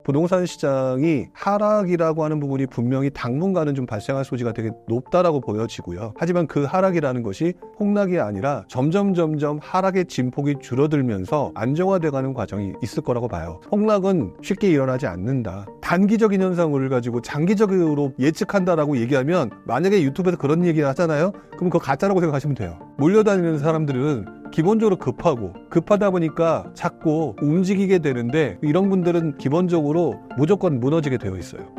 부동산 시장이 하락이라고 하는 부분이 분명히 당분간은 좀 발생할 소지가 되게 높다라고 보여지고요. 하지만 그 하락이라는 것이 폭락이 아니라 점점 하락의 진폭이 줄어들면서 안정화돼가는 과정이 있을 거라고 봐요. 폭락은 쉽게 일어나지 않는다. 단기적인 현상을 가지고 장기적으로 예측한다라고 얘기하면 만약에 유튜브에서 그런 얘기를 하잖아요. 그럼 그거 가짜라고 생각하시면 돼요. 몰려다니는 사람들은 기본적으로 급하다 보니까 자꾸 움직이게 되는데 이런 분들은 기본적으로 무조건 무너지게 되어 있어요.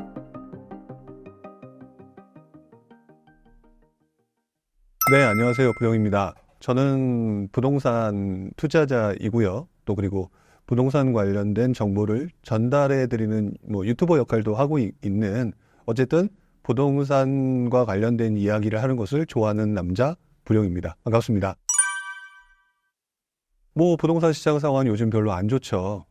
네, 안녕하세요. 부영입니다. 저는 부동산 투자자이고요. 또 그리고 부동산 관련된 정보를 전달해드리는 유튜버 역할도 하고 있는 어쨌든 부동산과 관련된 이야기를 하는 것을 좋아하는 남자 부영입니다. 반갑습니다. 부동산 시장 상황이 요즘 별로 안 좋죠.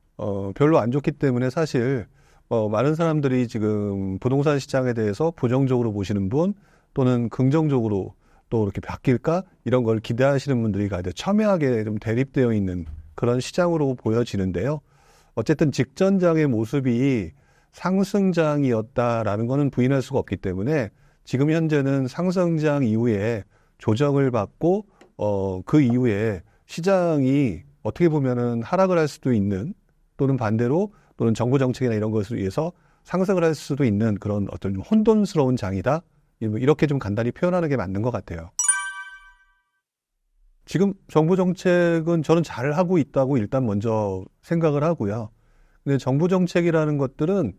별로 안 좋기 때문에 사실 많은 사람들이 지금 부동산 시장에 대해서 부정적으로 보시는 분 또는 긍정적으로 또 이렇게 바뀔까 이런 걸 기대하시는 분들이 가장 첨예하게 좀 대립되어 있는 그런 시장으로 보여지는데요. 어쨌든 직전장의 모습이 상승장이었다라는 것은 부인할 수가 없기 때문에 지금 현재는 상승장 이후에 조정을 받고 그 이후에 시장이 어떻게 보면은 하락을 할 수도 있는 또는 반대로 또는 정부 정책이나 이런 것을 위해서 상승을 할 수도 있는 그런 어떤 혼돈스러운 장이다. 이렇게 좀 간단히 표현하는 게 맞는 것 같아요. 지금 정부 정책은 저는 잘 하고 있다고 일단 먼저 생각을 하고요. 근데 정부 정책이라는 것들은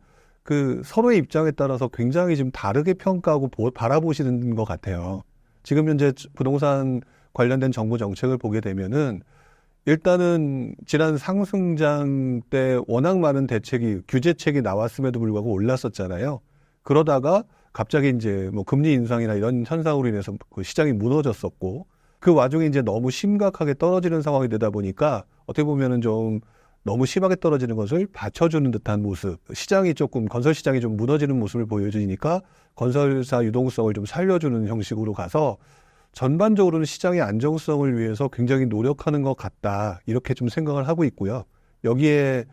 그 서로의 입장에 따라서 굉장히 좀 다르게 평가하고 바라보시는 것 같아요. 지금 현재 부동산 관련된 정부 정책을 보게 되면은 일단은 지난 상승장 때 워낙 많은 규제책이 나왔음에도 불구하고 올랐었잖아요. 그러다가 갑자기 이제 금리 인상이나 이런 현상으로 인해서 그 시장이 무너졌었고 그 와중에 이제 너무 심각하게 떨어지는 상황이 되다 보니까 어떻게 보면은 좀 너무 심하게 떨어지는 것을 받쳐주는 듯한 모습, 건설 시장이 좀 무너지는 모습을 보여주니까 건설사 유동성을 좀 살려주는 형식으로 가서 전반적으로는 시장의 안정성을 위해서 굉장히 노력하는 것 같다. 이렇게 좀 생각을 하고 있고요. 여기에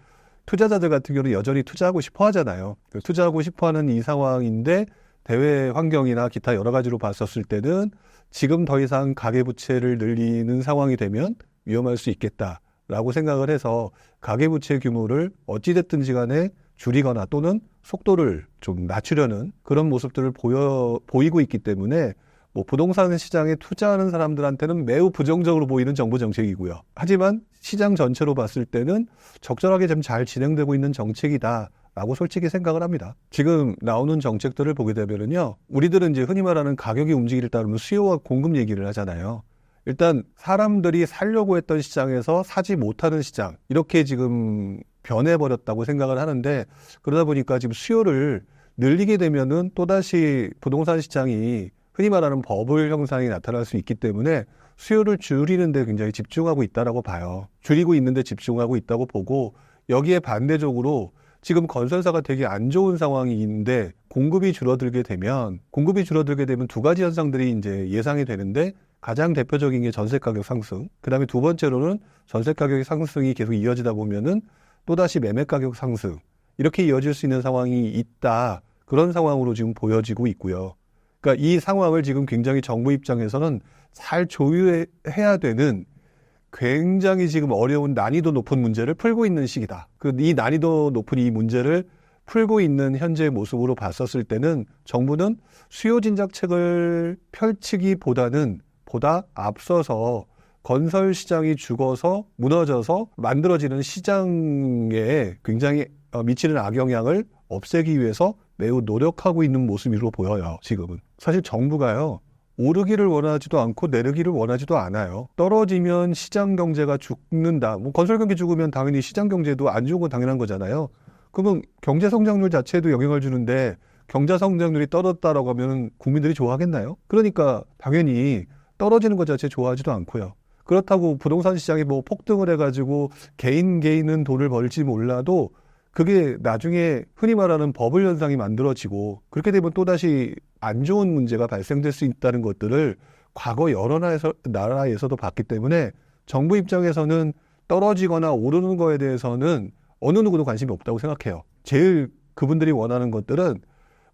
투자자들 같은 경우는 여전히 투자하고 싶어 하잖아요. 투자하고 싶어 하는 이 상황인데 대외 환경이나 기타 여러 가지로 봤었을 때는 지금 더 이상 가계부채를 늘리는 상황이 되면 위험할 수 있겠다라고 생각을 해서 가계부채 규모를 어찌됐든지 간에 줄이거나 또는 속도를 좀 낮추려는 그런 모습들을 보이고 있기 때문에 부동산 시장에 투자하는 사람들한테는 매우 부정적으로 보이는 정부 정책이고요. 하지만 시장 전체로 봤을 때는 적절하게 좀 잘 진행되고 있는 정책이다라고 솔직히 생각을 합니다. 지금 나오는 정책들을 보게 되면은요, 우리들은 이제 흔히 말하는 가격이 움직이를 따르면 수요와 공급 얘기를 하잖아요. 일단 사람들이 살려고 했던 시장에서 사지 못하는 시장, 이렇게 지금 변해버렸다고 생각을 하는데 그러다 보니까 지금 수요를 늘리게 되면은 또다시 부동산 시장이 흔히 말하는 버블 현상이 나타날 수 있기 때문에 수요를 줄이는 데 굉장히 집중하고 있다고 봐요. 줄이고 있는데 집중하고 있다고 보고 여기에 반대적으로 지금 건설사가 되게 안 좋은 상황인데 공급이 줄어들게 되면 두 가지 현상들이 이제 예상이 되는데 가장 대표적인 게 전세 가격 상승, 그다음에 두 번째로는 전세 가격 상승이 계속 이어지다 보면은 또다시 매매 가격 상승, 이렇게 이어질 수 있는 상황이 있다. 그런 상황으로 지금 보여지고 있고요. 그러니까 이 상황을 지금 굉장히 정부 입장에서는 잘 조율해야 되는 굉장히 지금 어려운 난이도 높은 문제를 풀고 있는 시기다. 이 난이도 높은 이 문제를 풀고 있는 현재의 모습으로 봤었을 때는 정부는 수요 진작책을 펼치기보다는 보다 앞서서 건설 시장이 죽어서 무너져서 만들어지는 시장에 굉장히 미치는 악영향을 없애기 위해서 매우 노력하고 있는 모습으로 보여요. 지금은 사실 정부가요, 오르기를 원하지도 않고 내리기를 원하지도 않아요. 떨어지면 시장 경제가 죽는다. 건설 경기 죽으면 당연히 시장 경제도 안 좋은 건 당연한 거잖아요. 그러면 경제 성장률 자체에도 영향을 주는데 경제 성장률이 떨어졌다라고 하면 국민들이 좋아하겠나요? 그러니까 당연히 떨어지는 것 자체 좋아하지도 않고요. 그렇다고 부동산 시장이 폭등을 해가지고 개인은 돈을 벌지 몰라도 그게 나중에 흔히 말하는 버블 현상이 만들어지고 그렇게 되면 또다시 안 좋은 문제가 발생될 수 있다는 것들을 과거 여러 나라에서도 봤기 때문에 정부 입장에서는 떨어지거나 오르는 거에 대해서는 어느 누구도 관심이 없다고 생각해요. 제일 그분들이 원하는 것들은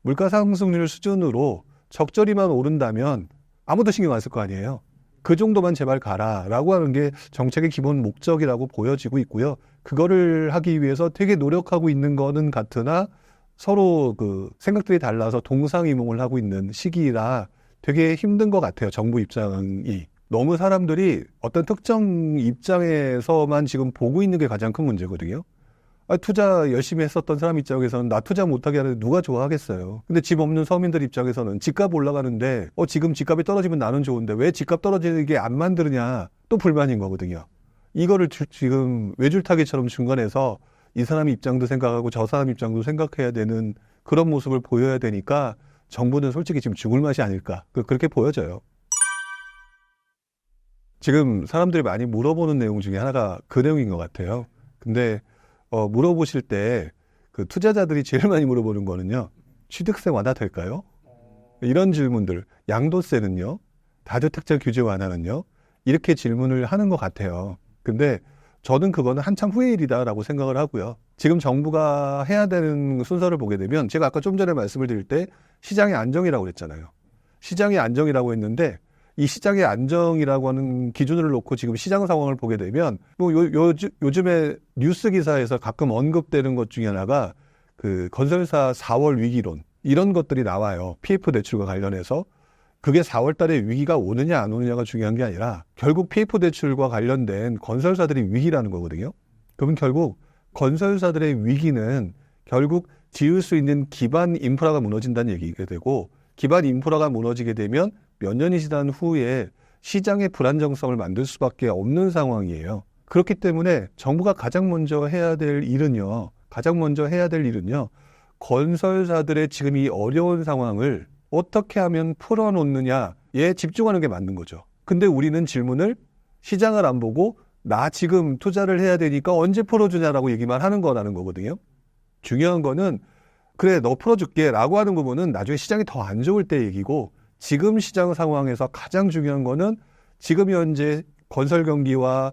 물가 상승률 수준으로 적절히만 오른다면 아무도 신경 안 쓸 거 아니에요. 그 정도만 제발 가라라고 하는 게 정책의 기본 목적이라고 보여지고 있고요. 그거를 하기 위해서 되게 노력하고 있는 거는 같으나 서로 그 생각들이 달라서 동상이몽을 하고 있는 시기라 되게 힘든 것 같아요. 정부 입장이. 너무 사람들이 어떤 특정 입장에서만 지금 보고 있는 게 가장 큰 문제거든요. 투자 열심히 했었던 사람 입장에서는 나 투자 못하게 하는데 누가 좋아하겠어요. 근데 집 없는 서민들 입장에서는 집값 올라가는데 지금 집값이 떨어지면 나는 좋은데 왜 집값 떨어지게 안 만드느냐 또 불만인 거거든요. 이거를 지금 외줄타기처럼 중간에서 이 사람 입장도 생각하고 저 사람 입장도 생각해야 되는 그런 모습을 보여야 되니까 정부는 솔직히 지금 죽을 맛이 아닐까 그렇게 보여져요. 지금 사람들이 많이 물어보는 내용 중에 하나가 그 내용인 것 같아요. 근데 물어보실 때 그 투자자들이 제일 많이 물어보는 거는요. 취득세 완화 될까요? 이런 질문들. 양도세는요? 다주택자 규제 완화는요? 이렇게 질문을 하는 것 같아요. 근데 저는 그거는 한참 후의 일이다라고 생각을 하고요. 지금 정부가 해야 되는 순서를 보게 되면 제가 아까 좀 전에 말씀을 드릴 때 시장의 안정이라고 그랬잖아요. 시장의 안정이라고 했는데 이 시장의 안정이라고 하는 기준을 놓고 지금 시장 상황을 보게 되면 요즘에 뉴스 기사에서 가끔 언급되는 것 중에 하나가 그 건설사 4월 위기론 이런 것들이 나와요. PF 대출과 관련해서 그게 4월 달에 위기가 오느냐 안 오느냐가 중요한 게 아니라 결국 PF 대출과 관련된 건설사들이 위기라는 거거든요. 그러면 결국 건설사들의 위기는 결국 지을 수 있는 기반 인프라가 무너진다는 얘기가 되고 기반 인프라가 무너지게 되면 몇 년이 지난 후에 시장의 불안정성을 만들 수밖에 없는 상황이에요. 그렇기 때문에 정부가 가장 먼저 해야 될 일은요. 건설사들의 지금 이 어려운 상황을 어떻게 하면 풀어놓느냐에 집중하는 게 맞는 거죠. 근데 우리는 질문을 시장을 안 보고 나 지금 투자를 해야 되니까 언제 풀어주냐라고 얘기만 하는 거라는 거거든요. 중요한 거는 그래 너 풀어줄게 라고 하는 부분은 나중에 시장이 더 안 좋을 때 얘기고 지금 시장 상황에서 가장 중요한 거는 지금 현재 건설 경기와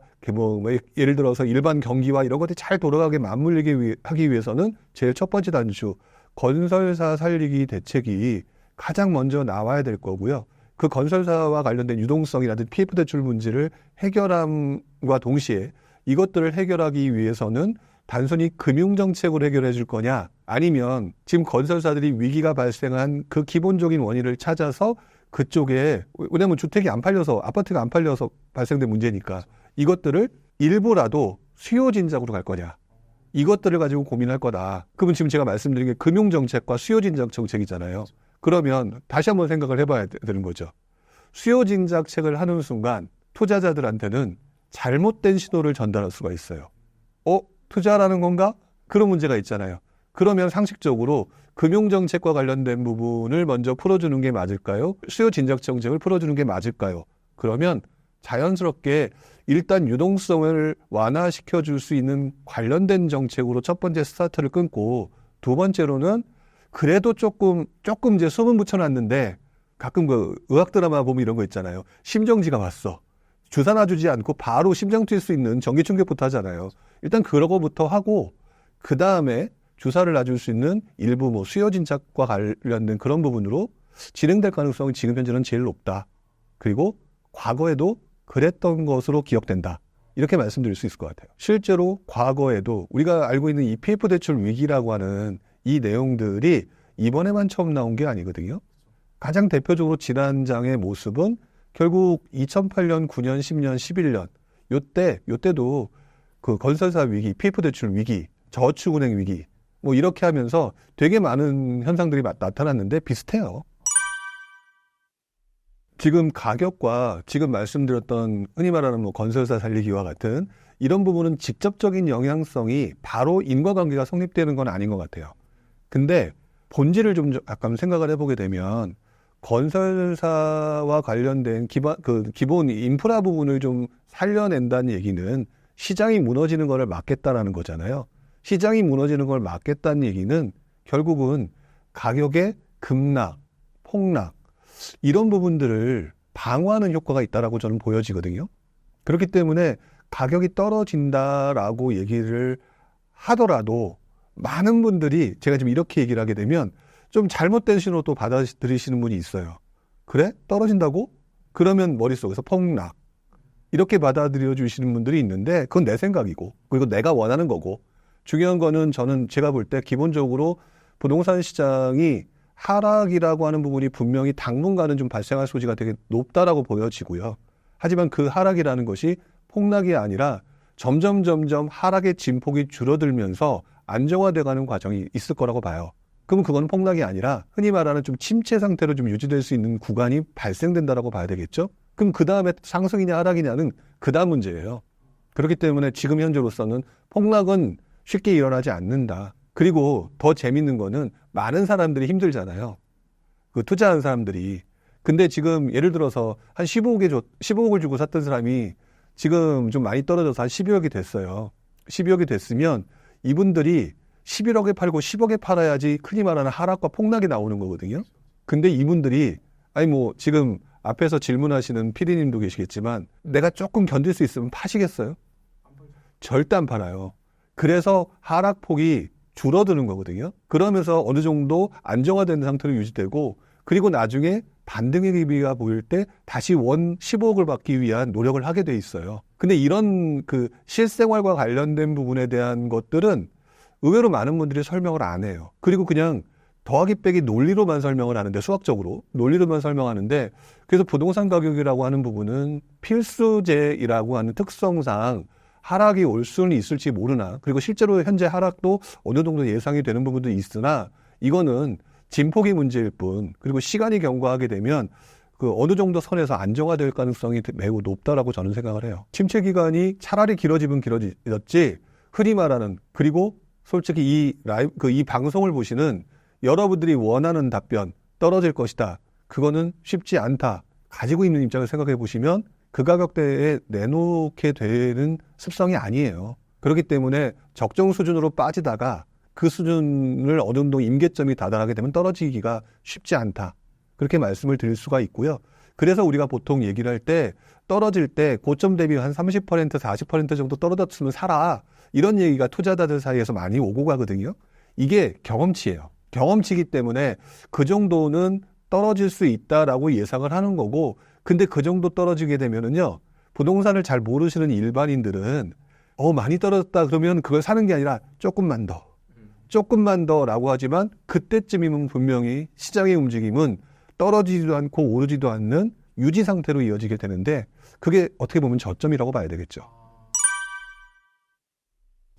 예를 들어서 일반 경기와 이런 것들이 잘 돌아가게 맞물리게 하기 위해서는 제일 첫 번째 단추 건설사 살리기 대책이 가장 먼저 나와야 될 거고요. 그 건설사와 관련된 유동성이라든지 PF 대출 문제를 해결함과 동시에 이것들을 해결하기 위해서는 단순히 금융정책으로 해결해 줄 거냐 아니면 지금 건설사들이 위기가 발생한 그 기본적인 원인을 찾아서 그쪽에 왜냐하면 주택이 안 팔려서 아파트가 안 팔려서 발생된 문제니까 이것들을 일부라도 수요 진작으로 갈 거냐 이것들을 가지고 고민할 거다. 그러면 지금 제가 말씀드린 게 금융정책과 수요 진작 정책이잖아요. 그러면 다시 한번 생각을 해봐야 되는 거죠. 수요 진작책을 하는 순간 투자자들한테는 잘못된 신호를 전달할 수가 있어요. 투자라는 건가? 그런 문제가 있잖아요. 그러면 상식적으로 금융정책과 관련된 부분을 먼저 풀어주는 게 맞을까요? 수요 진작 정책을 풀어주는 게 맞을까요? 그러면 자연스럽게 일단 유동성을 완화시켜 줄 수 있는 관련된 정책으로 첫 번째 스타트를 끊고 두 번째로는 그래도 조금 이제 소문 붙여놨는데 가끔 그 의학 드라마 보면 이런 거 있잖아요. 심정지가 왔어. 주사 놔주지 않고 바로 심장 튈 수 있는 전기 충격부터 하잖아요. 일단 그러고부터 하고 그 다음에 주사를 놔줄 수 있는 일부 수요 진작과 관련된 그런 부분으로 진행될 가능성이 지금 현재는 제일 높다. 그리고 과거에도 그랬던 것으로 기억된다. 이렇게 말씀드릴 수 있을 것 같아요. 실제로 과거에도 우리가 알고 있는 이 PF 대출 위기라고 하는 이 내용들이 이번에만 처음 나온 게 아니거든요. 가장 대표적으로 지난장의 모습은 결국 2008년, 9년, 10년, 11년 요때도 그 건설사 위기, PF 대출 위기, 저축은행 위기 이렇게 하면서 되게 많은 현상들이 나타났는데 비슷해요. 지금 가격과 지금 말씀드렸던 흔히 말하는 건설사 살리기와 같은 이런 부분은 직접적인 영향성이 바로 인과관계가 성립되는 건 아닌 것 같아요. 근데 본질을 좀 약간 생각을 해보게 되면 건설사와 관련된 기본 인프라 부분을 좀 살려낸다는 얘기는 시장이 무너지는 걸 막겠다라는 거잖아요. 시장이 무너지는 걸 막겠다는 얘기는 결국은 가격의 급락, 폭락 이런 부분들을 방어하는 효과가 있다라고 저는 보여지거든요. 그렇기 때문에 가격이 떨어진다라고 얘기를 하더라도 많은 분들이 제가 지금 이렇게 얘기를 하게 되면 좀 잘못된 신호로 또 받아들이시는 분이 있어요. 그래? 떨어진다고? 그러면 머릿속에서 폭락. 이렇게 받아들여 주시는 분들이 있는데 그건 내 생각이고 그리고 내가 원하는 거고 중요한 거는 저는 제가 볼 때 기본적으로 부동산 시장이 하락이라고 하는 부분이 분명히 당분간은 좀 발생할 소지가 되게 높다라고 보여지고요. 하지만 그 하락이라는 것이 폭락이 아니라 점점 하락의 진폭이 줄어들면서 안정화돼가는 과정이 있을 거라고 봐요. 그럼 그건 폭락이 아니라 흔히 말하는 좀 침체 상태로 좀 유지될 수 있는 구간이 발생된다라고 봐야 되겠죠? 그럼 그 다음에 상승이냐 하락이냐는 그 다음 문제예요. 그렇기 때문에 지금 현재로서는 폭락은 쉽게 일어나지 않는다. 그리고 더 재밌는 거는 많은 사람들이 힘들잖아요. 그 투자한 사람들이. 근데 지금 예를 들어서 한 15억을 주고 샀던 사람이 지금 좀 많이 떨어져서 한 12억이 됐어요. 12억이 됐으면 이분들이 11억에 팔고 10억에 팔아야지 흔히 말하는 하락과 폭락이 나오는 거거든요. 근데 이분들이 아니 뭐 지금 앞에서 질문하시는 피디님도 계시겠지만 내가 조금 견딜 수 있으면 파시겠어요? 절대 안 팔아요. 그래서 하락폭이 줄어드는 거거든요. 그러면서 어느 정도 안정화된 상태로 유지되고 그리고 나중에 반등의 기미가 보일 때 다시 15억을 받기 위한 노력을 하게 돼 있어요. 근데 이런 그 실생활과 관련된 부분에 대한 것들은 의외로 많은 분들이 설명을 안 해요. 그리고 그냥 더하기 빼기 논리로만 설명을 하는데 수학적으로 논리로만 설명하는데 그래서 부동산 가격이라고 하는 부분은 필수제이라고 하는 특성상 하락이 올 수는 있을지 모르나 그리고 실제로 현재 하락도 어느 정도 예상이 되는 부분도 있으나 이거는 진폭이 문제일 뿐 그리고 시간이 경과하게 되면 그 어느 정도 선에서 안정화될 가능성이 매우 높다라고 저는 생각을 해요. 침체 기간이 차라리 길어지면 길어졌지 흔히 말하는 그리고 솔직히 이 방송을 보시는 여러분들이 원하는 답변 떨어질 것이다. 그거는 쉽지 않다. 가지고 있는 입장을 생각해 보시면 그 가격대에 내놓게 되는 습성이 아니에요. 그렇기 때문에 적정 수준으로 빠지다가 그 수준을 어느 정도 임계점이 다다르게 되면 떨어지기가 쉽지 않다. 그렇게 말씀을 드릴 수가 있고요. 그래서 우리가 보통 얘기를 할 때 떨어질 때 고점 대비 한 30%, 40% 정도 떨어졌으면 사라. 이런 얘기가 투자자들 사이에서 많이 오고 가거든요. 이게 경험치예요. 경험치이기 때문에 그 정도는 떨어질 수 있다라고 예상을 하는 거고 근데 그 정도 떨어지게 되면은요. 부동산을 잘 모르시는 일반인들은 많이 떨어졌다 그러면 그걸 사는 게 아니라 조금만 더라고 하지만 그때쯤이면 분명히 시장의 움직임은 떨어지지도 않고 오르지도 않는 유지 상태로 이어지게 되는데 그게 어떻게 보면 저점이라고 봐야 되겠죠.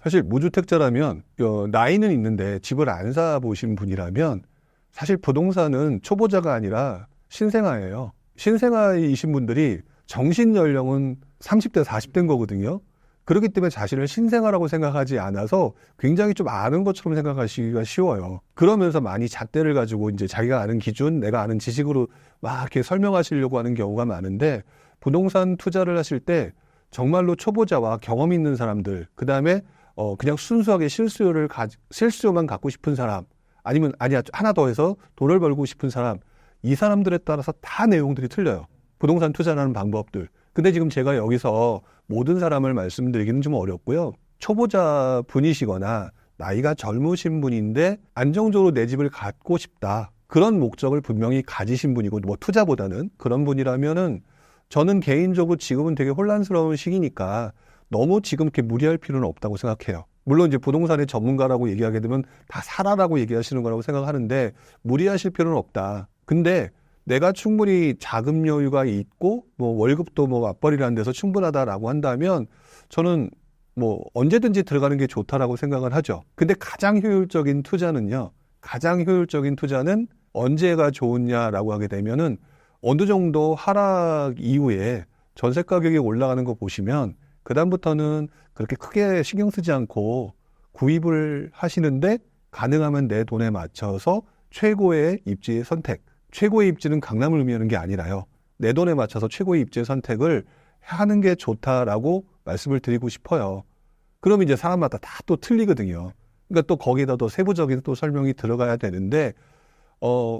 사실 무주택자라면 나이는 있는데 집을 안 사보신 분이라면 사실 부동산은 초보자가 아니라 신생아예요. 신생아이신 분들이 정신 연령은 30대, 40대인 거거든요. 그렇기 때문에 자신을 신생아라고 생각하지 않아서 굉장히 좀 아는 것처럼 생각하시기가 쉬워요. 그러면서 많이 잣대를 가지고 이제 자기가 아는 기준, 내가 아는 지식으로 막 이렇게 설명하시려고 하는 경우가 많은데 부동산 투자를 하실 때 정말로 초보자와 경험 있는 사람들, 그 다음에 그냥 순수하게 실수요만 갖고 싶은 사람, 아니면 아니야 하나 더 해서 돈을 벌고 싶은 사람, 이 사람들에 따라서 다 내용들이 틀려요. 부동산 투자라는 방법들. 근데 지금 제가 여기서 모든 사람을 말씀드리기는 좀 어렵고요. 초보자 분이시거나 나이가 젊으신 분인데 안정적으로 내 집을 갖고 싶다. 그런 목적을 분명히 가지신 분이고 뭐 투자보다는 그런 분이라면은 저는 개인적으로 지금은 되게 혼란스러운 시기니까 너무 지금 이렇게 무리할 필요는 없다고 생각해요. 물론 이제 부동산의 전문가라고 얘기하게 되면 다 사라라고 얘기하시는 거라고 생각하는데 무리하실 필요는 없다. 근데 내가 충분히 자금 여유가 있고 뭐 월급도 뭐 맞벌이라는 데서 충분하다라고 한다면 저는 뭐 언제든지 들어가는 게 좋다라고 생각을 하죠. 근데 가장 효율적인 투자는 언제가 좋으냐라고 하게 되면은 어느 정도 하락 이후에 전세 가격이 올라가는 거 보시면 그다음부터는 그렇게 크게 신경 쓰지 않고 구입을 하시는데 가능하면 내 돈에 맞춰서 최고의 입지의 선택. 최고의 입지는 강남을 의미하는 게 아니라요. 내 돈에 맞춰서 최고의 입지의 선택을 하는 게 좋다라고 말씀을 드리고 싶어요. 그럼 이제 사람마다 다 또 틀리거든요. 그러니까 또 거기다 더 세부적인 또 설명이 들어가야 되는데,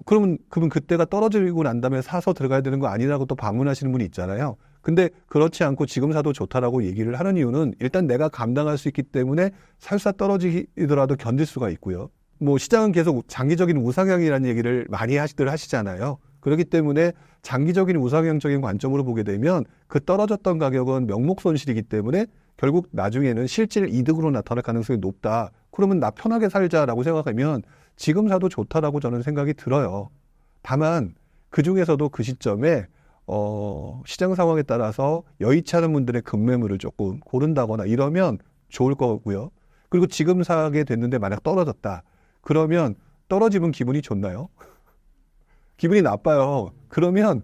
그러면 그때가 떨어지고 난 다음에 사서 들어가야 되는 거 아니라고 또 반문하시는 분이 있잖아요. 근데 그렇지 않고 지금 사도 좋다라고 얘기를 하는 이유는 일단 내가 감당할 수 있기 때문에 설사 떨어지더라도 견딜 수가 있고요. 뭐 시장은 계속 장기적인 우상향이라는 얘기를 많이 하시잖아요. 그렇기 때문에 장기적인 우상향적인 관점으로 보게 되면 그 떨어졌던 가격은 명목 손실이기 때문에 결국 나중에는 실질 이득으로 나타날 가능성이 높다. 그러면 나 편하게 살자라고 생각하면 지금 사도 좋다라고 저는 생각이 들어요. 다만 그 중에서도 그 시점에 시장 상황에 따라서 여의치 않은 분들의 급매물을 조금 고른다거나 이러면 좋을 거고요. 그리고 지금 사게 됐는데 만약 떨어졌다. 그러면 떨어지면 기분이 좋나요? 기분이 나빠요. 그러면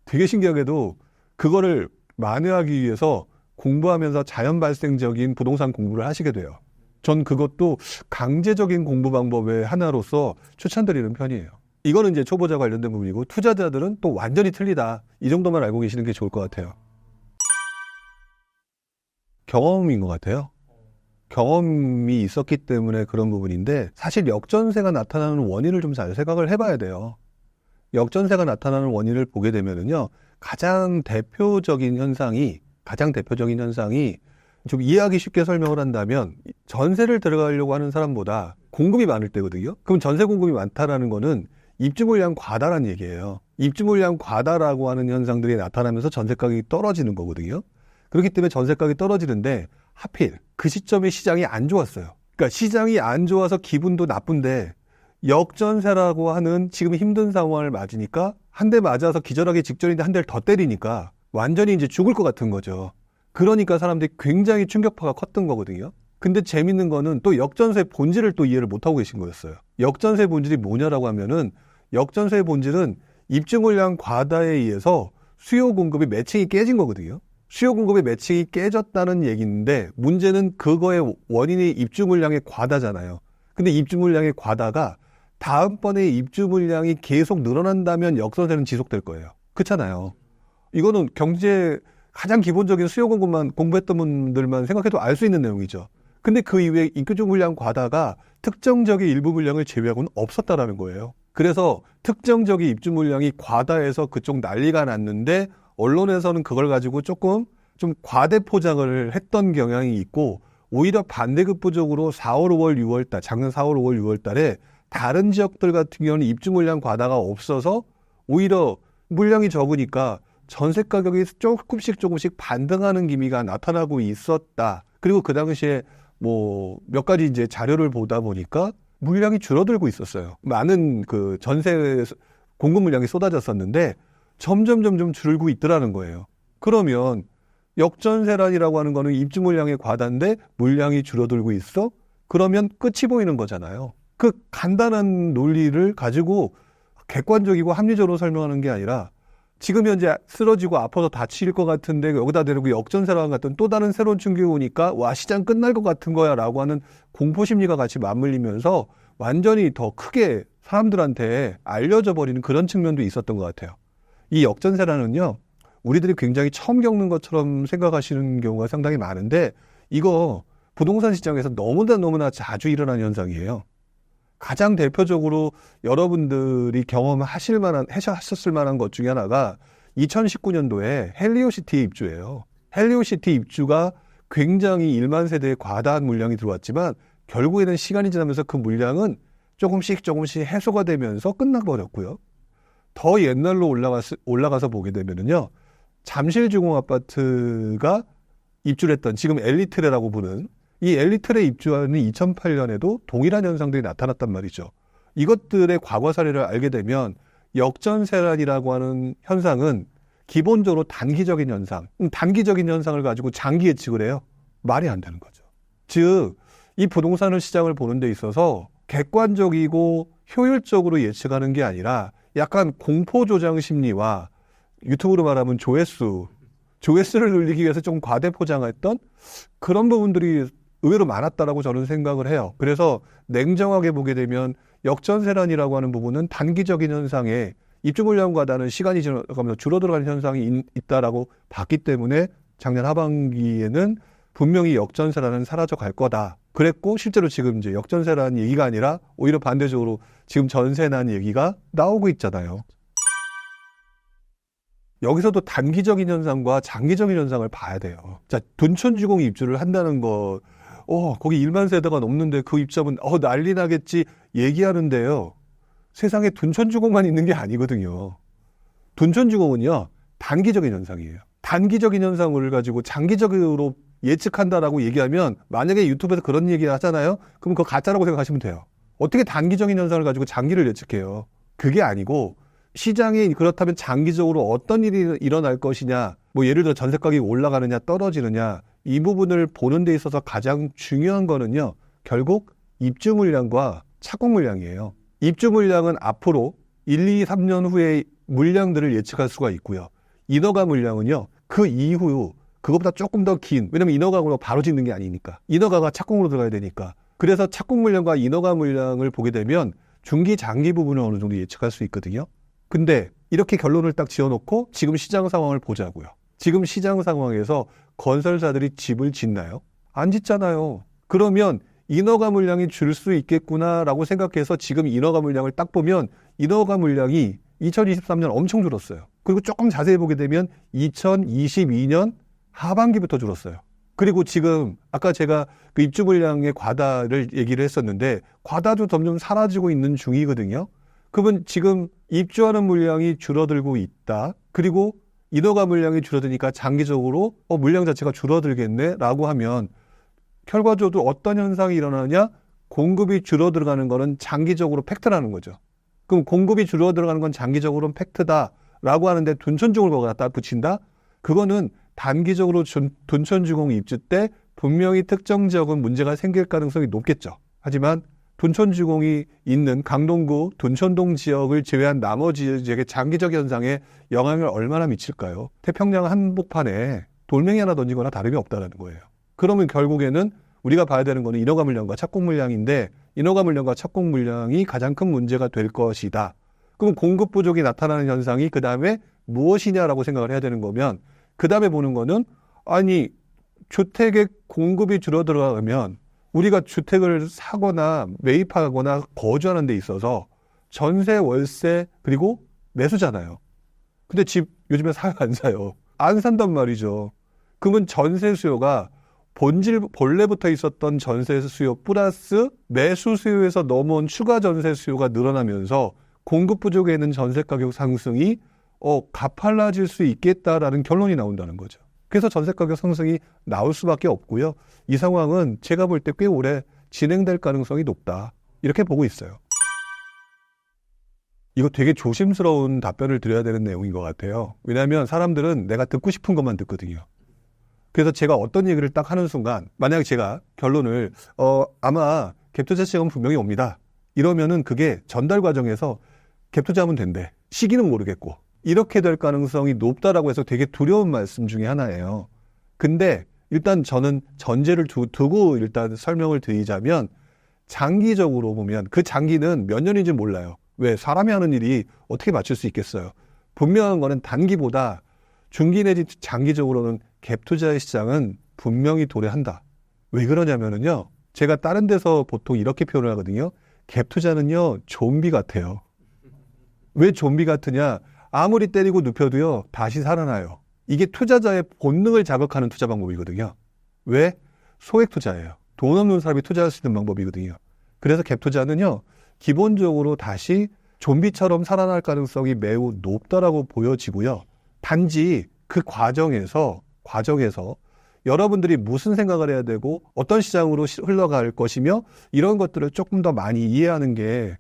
되게 신기하게도 그거를 만회하기 위해서 공부하면서 자연 발생적인 부동산 공부를 하시게 돼요. 전 그것도 강제적인 공부 방법의 하나로서 추천드리는 편이에요. 이거는 이제 초보자 관련된 부분이고 투자자들은 또 완전히 틀리다. 이 정도만 알고 계시는 게 좋을 것 같아요. 경험인 것 같아요. 경험이 있었기 때문에 그런 부분인데 사실 역전세가 나타나는 원인을 좀 잘 생각을 해봐야 돼요. 역전세가 나타나는 원인을 보게 되면은요, 가장 대표적인 현상이 좀 이해하기 쉽게 설명을 한다면 전세를 들어가려고 하는 사람보다 공급이 많을 때거든요. 그럼 전세 공급이 많다라는 거는 입주 물량 과다라는 얘기예요. 입주 물량 과다라고 하는 현상들이 나타나면서 전세 가격이 떨어지는 거거든요. 그렇기 때문에 전세 가격이 떨어지는데 하필 그 시점에 시장이 안 좋았어요. 그러니까 시장이 안 좋아서 기분도 나쁜데 역전세라고 하는 지금 힘든 상황을 맞으니까 한 대 맞아서 기절하기 직전인데 한 대를 더 때리니까 완전히 이제 죽을 것 같은 거죠. 그러니까 사람들이 굉장히 충격파가 컸던 거거든요. 근데 재밌는 거는 또 역전세 본질을 또 이해를 못하고 계신 거였어요. 역전세 본질이 뭐냐라고 하면은 역전세의 본질은 입주 물량 과다에 의해서 수요 공급이 매칭이 깨진 거거든요. 수요 공급의 매칭이 깨졌다는 얘기인데 문제는 그거의 원인이 입주 물량의 과다잖아요. 근데 입주 물량의 과다가 다음번에 입주 물량이 계속 늘어난다면 역전세는 지속될 거예요. 그렇잖아요. 이거는 경제 가장 기본적인 수요 공급만 공부했던 분들만 생각해도 알 수 있는 내용이죠. 근데 그 이후에 입주 물량 과다가 특정적인 일부 물량을 제외하고는 없었다라는 거예요. 그래서 특정적인 입주 물량이 과다해서 그쪽 난리가 났는데 언론에서는 그걸 가지고 조금 좀 과대 포장을 했던 경향이 있고 오히려 반대급부적으로 4월, 5월, 6월 달, 작년 4월, 5월, 6월 달에 다른 지역들 같은 경우는 입주 물량 과다가 없어서 오히려 물량이 적으니까 전세 가격이 조금씩 반등하는 기미가 나타나고 있었다. 그리고 그 당시에 뭐 몇 가지 이제 자료를 보다 보니까 물량이 줄어들고 있었어요. 많은 그 전세 공급 물량이 쏟아졌었는데 점점 줄고 있더라는 거예요. 그러면 역전세란이라고 하는 거는 입주 물량의 과다인데 물량이 줄어들고 있어? 그러면 끝이 보이는 거잖아요. 그 간단한 논리를 가지고 객관적이고 합리적으로 설명하는 게 아니라 지금 현재 쓰러지고 아파서 다칠 것 같은데 여기다 대고 역전세랑 같은 또 다른 새로운 충격이 오니까 와 시장 끝날 것 같은 거야 라고 하는 공포심리가 같이 맞물리면서 완전히 더 크게 사람들한테 알려져 버리는 그런 측면도 있었던 것 같아요. 이 역전세라는요, 우리들이 굉장히 처음 겪는 것처럼 생각하시는 경우가 상당히 많은데 이거 부동산 시장에서 너무나 자주 일어나는 현상이에요. 가장 대표적으로 여러분들이 하셨을 만한 것 중에 하나가 2019년도에 헬리오시티 입주예요. 헬리오시티 입주가 굉장히 1만 세대의 과다한 물량이 들어왔지만 결국에는 시간이 지나면서 그 물량은 조금씩 해소가 되면서 끝나버렸고요. 더 옛날로 올라가서 보게 되면은요, 잠실주공아파트가 입주를 했던 지금 엘리트레라고 부르는 이 엘리트레 입주하는 2008년에도 동일한 현상들이 나타났단 말이죠. 이것들의 과거 사례를 알게 되면 역전세란이라고 하는 현상은 기본적으로 단기적인 현상, 단기적인 현상을 가지고 장기 예측을 해요. 말이 안 되는 거죠. 즉, 이 부동산 시장을 보는 데 있어서 객관적이고 효율적으로 예측하는 게 아니라 약간 공포조장 심리와 유튜브로 말하면 조회수를 늘리기 위해서 좀 과대 포장했던 그런 부분들이 의외로 많았다라고 저는 생각을 해요. 그래서 냉정하게 보게 되면 역전세란이라고 하는 부분은 단기적인 현상에 입주 물량 과다는 시간이 지나가면서 줄어들어가는 현상이 있다라고 봤기 때문에 작년 하반기에는 분명히 역전세란은 사라져 갈 거다. 그랬고 실제로 지금 이제 역전세란 얘기가 아니라 오히려 반대적으로 지금 전세난 얘기가 나오고 있잖아요. 여기서도 단기적인 현상과 장기적인 현상을 봐야 돼요. 자, 둔촌주공 입주를 한다는 거, 거기 1만 세대가 넘는데 그 입주하면 난리 나겠지 얘기하는데요. 세상에 둔촌주공만 있는 게 아니거든요. 둔촌주공은요, 단기적인 현상이에요. 단기적인 현상을 가지고 장기적으로 예측한다라고 얘기하면 만약에 유튜브에서 그런 얘기 하잖아요. 그럼 그거 가짜라고 생각하시면 돼요. 어떻게 단기적인 현상을 가지고 장기를 예측해요? 그게 아니고 시장이 그렇다면 장기적으로 어떤 일이 일어날 것이냐, 뭐 예를 들어 전세 가격이 올라가느냐 떨어지느냐, 이 부분을 보는 데 있어서 가장 중요한 거는요, 결국 입주 물량과 착공 물량이에요. 입주 물량은 앞으로 1, 2, 3년 후에 물량들을 예측할 수가 있고요. 인허가 물량은요, 그 이후 그것보다 조금 더 긴, 왜냐면 인허가로 바로 짓는 게 아니니까. 인허가가 착공으로 들어가야 되니까. 그래서 착공 물량과 인허가 물량을 보게 되면 중기, 장기 부분을 어느 정도 예측할 수 있거든요. 근데 이렇게 결론을 딱 지어놓고 지금 시장 상황을 보자고요. 지금 시장 상황에서 건설사들이 집을 짓나요? 안 짓잖아요. 그러면 인허가 물량이 줄 수 있겠구나라고 생각해서 지금 인허가 물량을 딱 보면 인허가 물량이 2023년 엄청 줄었어요. 그리고 조금 자세히 보게 되면 2022년 하반기부터 줄었어요. 그리고 지금 아까 제가 그 입주 물량의 과다를 얘기를 했었는데 과다도 점점 사라지고 있는 중이거든요. 그러면 지금 입주하는 물량이 줄어들고 있다. 그리고 인허가 물량이 줄어드니까 장기적으로 물량 자체가 줄어들겠네라고 하면 결과적으로 어떤 현상이 일어나느냐? 공급이 줄어들어가는 거는 장기적으로 팩트라는 거죠. 그럼 공급이 줄어들어가는 건 장기적으로는 팩트다라고 하는데 둔촌주공을 거기다 갖다 붙인다? 그거는 단기적으로 둔촌주공 입주 때 분명히 특정 지역은 문제가 생길 가능성이 높겠죠. 하지만 둔촌주공이 있는 강동구, 둔촌동 지역을 제외한 나머지 지역의 장기적 현상에 영향을 얼마나 미칠까요? 태평양 한복판에 돌멩이 하나 던지거나 다름이 없다는 거예요. 그러면 결국에는 우리가 봐야 되는 거는 인허가 물량과 착공 물량인데 인허가 물량과 착공 물량이 가장 큰 문제가 될 것이다. 그럼 공급 부족이 나타나는 현상이 그 다음에 무엇이냐라고 생각을 해야 되는 거면 그 다음에 보는 거는 아니 주택의 공급이 줄어들어가면 우리가 주택을 사거나 매입하거나 거주하는 데 있어서 전세, 월세 그리고 매수잖아요. 근데 집 요즘에 사요 안 사요? 안 산단 말이죠. 그러면 전세 수요가 본래부터 있었던 전세 수요 플러스 매수 수요에서 넘어온 추가 전세 수요가 늘어나면서 공급 부족에 있는 전세 가격 상승이 가팔라질 수 있겠다라는 결론이 나온다는 거죠. 그래서 전세 가격 상승이 나올 수밖에 없고요. 이 상황은 제가 볼 때 꽤 오래 진행될 가능성이 높다. 이렇게 보고 있어요. 이거 되게 조심스러운 답변을 드려야 되는 내용인 것 같아요. 왜냐하면 사람들은 내가 듣고 싶은 것만 듣거든요. 그래서 제가 어떤 얘기를 딱 하는 순간 만약에 제가 결론을 아마 갭투자 시장은 분명히 옵니다. 이러면은 그게 전달 과정에서 갭투자하면 된대. 시기는 모르겠고. 이렇게 될 가능성이 높다라고 해서 되게 두려운 말씀 중에 하나예요. 근데 일단 저는 전제를 두고 일단 설명을 드리자면 장기적으로 보면 그 장기는 몇 년인지 몰라요. 왜? 사람이 하는 일이 어떻게 맞출 수 있겠어요. 분명한 거는 단기보다 중기 내지 장기적으로는 갭투자의 시장은 분명히 도래한다. 왜 그러냐면은요. 제가 다른 데서 보통 이렇게 표현을 하거든요. 갭투자는요. 좀비 같아요. 왜 좀비 같으냐? 아무리 때리고 눕혀도요. 다시 살아나요. 이게 투자자의 본능을 자극하는 투자 방법이거든요. 왜? 소액 투자예요. 돈 없는 사람이 투자할 수 있는 방법이거든요. 그래서 갭투자는요. 기본적으로 다시 좀비처럼 살아날 가능성이 매우 높다라고 보여지고요. 단지 그 과정에서 여러분들이 무슨 생각을 해야 되고 어떤 시장으로 흘러갈 것이며 이런 것들을 조금 더 많이 이해하는 게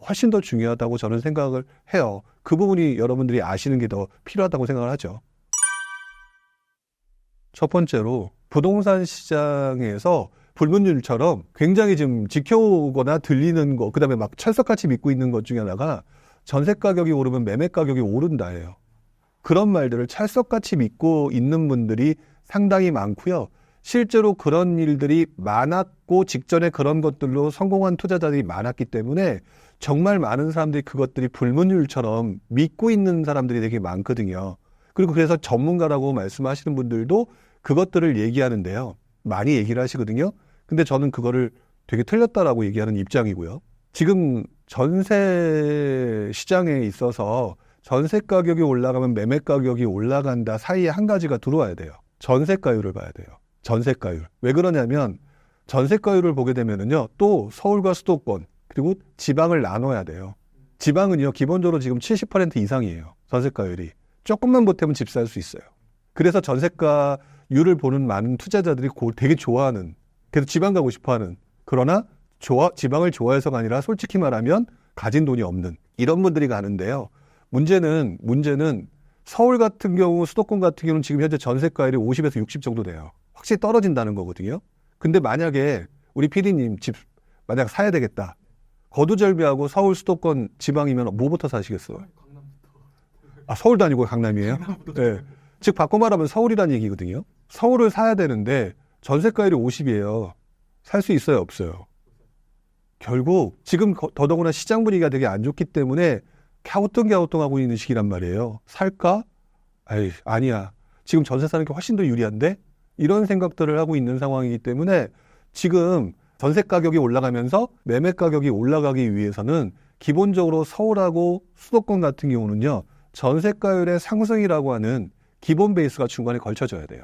훨씬 더 중요하다고 저는 생각을 해요. 그 부분이 여러분들이 아시는 게 더 필요하다고 생각을 하죠. 첫 번째로 부동산 시장에서 불문율처럼 굉장히 지금 지켜오거나 들리는 거, 그 다음에 막 철석같이 믿고 있는 것 중에 하나가 전세 가격이 오르면 매매 가격이 오른다예요. 그런 말들을 찰석같이 믿고 있는 분들이 상당히 많고요. 실제로 그런 일들이 많았고 직전에 그런 것들로 성공한 투자자들이 많았기 때문에 정말 많은 사람들이 그것들이 불문율처럼 믿고 있는 사람들이 되게 많거든요. 그리고 그래서 전문가라고 말씀하시는 분들도 그것들을 얘기하는데요. 많이 얘기를 하시거든요. 근데 저는 그거를 되게 틀렸다라고 얘기하는 입장이고요. 지금 전세 시장에 있어서 전세 가격이 올라가면 매매 가격이 올라간다 사이에 한 가지가 들어와야 돼요. 전세가율을 봐야 돼요. 전세가율. 왜 그러냐면 전세가율을 보게 되면은요, 또 서울과 수도권 그리고 지방을 나눠야 돼요. 지방은요, 기본적으로 지금 70% 이상이에요. 전세가율이. 조금만 보태면 집 살 수 있어요. 그래서 전세가율을 보는 많은 투자자들이 되게 좋아하는, 그래서 지방 가고 싶어하는, 그러나 지방을 좋아해서가 아니라 솔직히 말하면 가진 돈이 없는 이런 분들이 가는데요. 문제는 서울 같은 경우, 수도권 같은 경우는 지금 현재 전세가율이 50에서 60 정도 돼요. 확실히 떨어진다는 거거든요. 근데 만약에 우리 PD님 집 만약 사야 되겠다. 거두절미하고 서울, 수도권, 지방이면 뭐부터 사시겠어요? 아, 서울도 아니고 강남이에요? 네. 즉 바꿔 말하면 서울이라는 얘기거든요. 서울을 사야 되는데 전세가율이 50이에요. 살 수 있어요, 없어요? 결국 지금 더더구나 시장 분위기가 되게 안 좋기 때문에 갸우뚱갸우뚱하고 있는 시기란 말이에요. 살까? 아니야. 지금 전세 사는 게 훨씬 더 유리한데? 이런 생각들을 하고 있는 상황이기 때문에 지금 전세 가격이 올라가면서 매매 가격이 올라가기 위해서는 기본적으로 서울하고 수도권 같은 경우는요, 전세가율의 상승이라고 하는 기본 베이스가 중간에 걸쳐져야 돼요.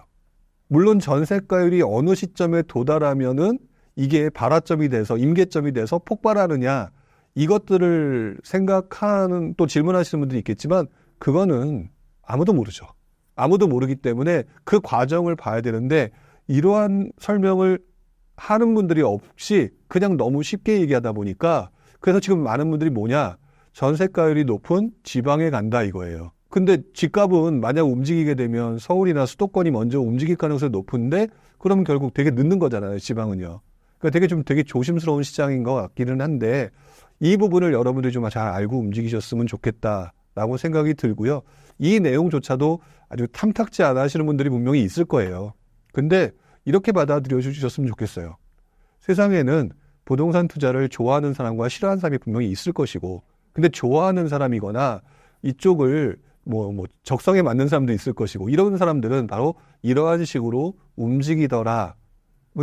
물론 전세가율이 어느 시점에 도달하면은 이게 발화점이 돼서 임계점이 돼서 폭발하느냐, 이것들을 생각하는, 또 질문하시는 분들이 있겠지만 그거는 아무도 모르죠. 아무도 모르기 때문에 그 과정을 봐야 되는데, 이러한 설명을 하는 분들이 없이 그냥 너무 쉽게 얘기하다 보니까, 그래서 지금 많은 분들이 뭐냐, 전세가율이 높은 지방에 간다 이거예요. 근데 집값은 만약 움직이게 되면 서울이나 수도권이 먼저 움직일 가능성이 높은데, 그러면 결국 되게 늦는 거잖아요, 지방은요. 그러니까 되게 조심스러운 시장인 것 같기는 한데, 이 부분을 여러분들이 좀 잘 알고 움직이셨으면 좋겠다라고 생각이 들고요. 이 내용조차도 아주 탐탁지 않아 하시는 분들이 분명히 있을 거예요. 근데 이렇게 받아들여 주셨으면 좋겠어요. 세상에는 부동산 투자를 좋아하는 사람과 싫어하는 사람이 분명히 있을 것이고, 근데 좋아하는 사람이거나 이쪽을 적성에 맞는 사람도 있을 것이고, 이런 사람들은 바로 이러한 식으로 움직이더라.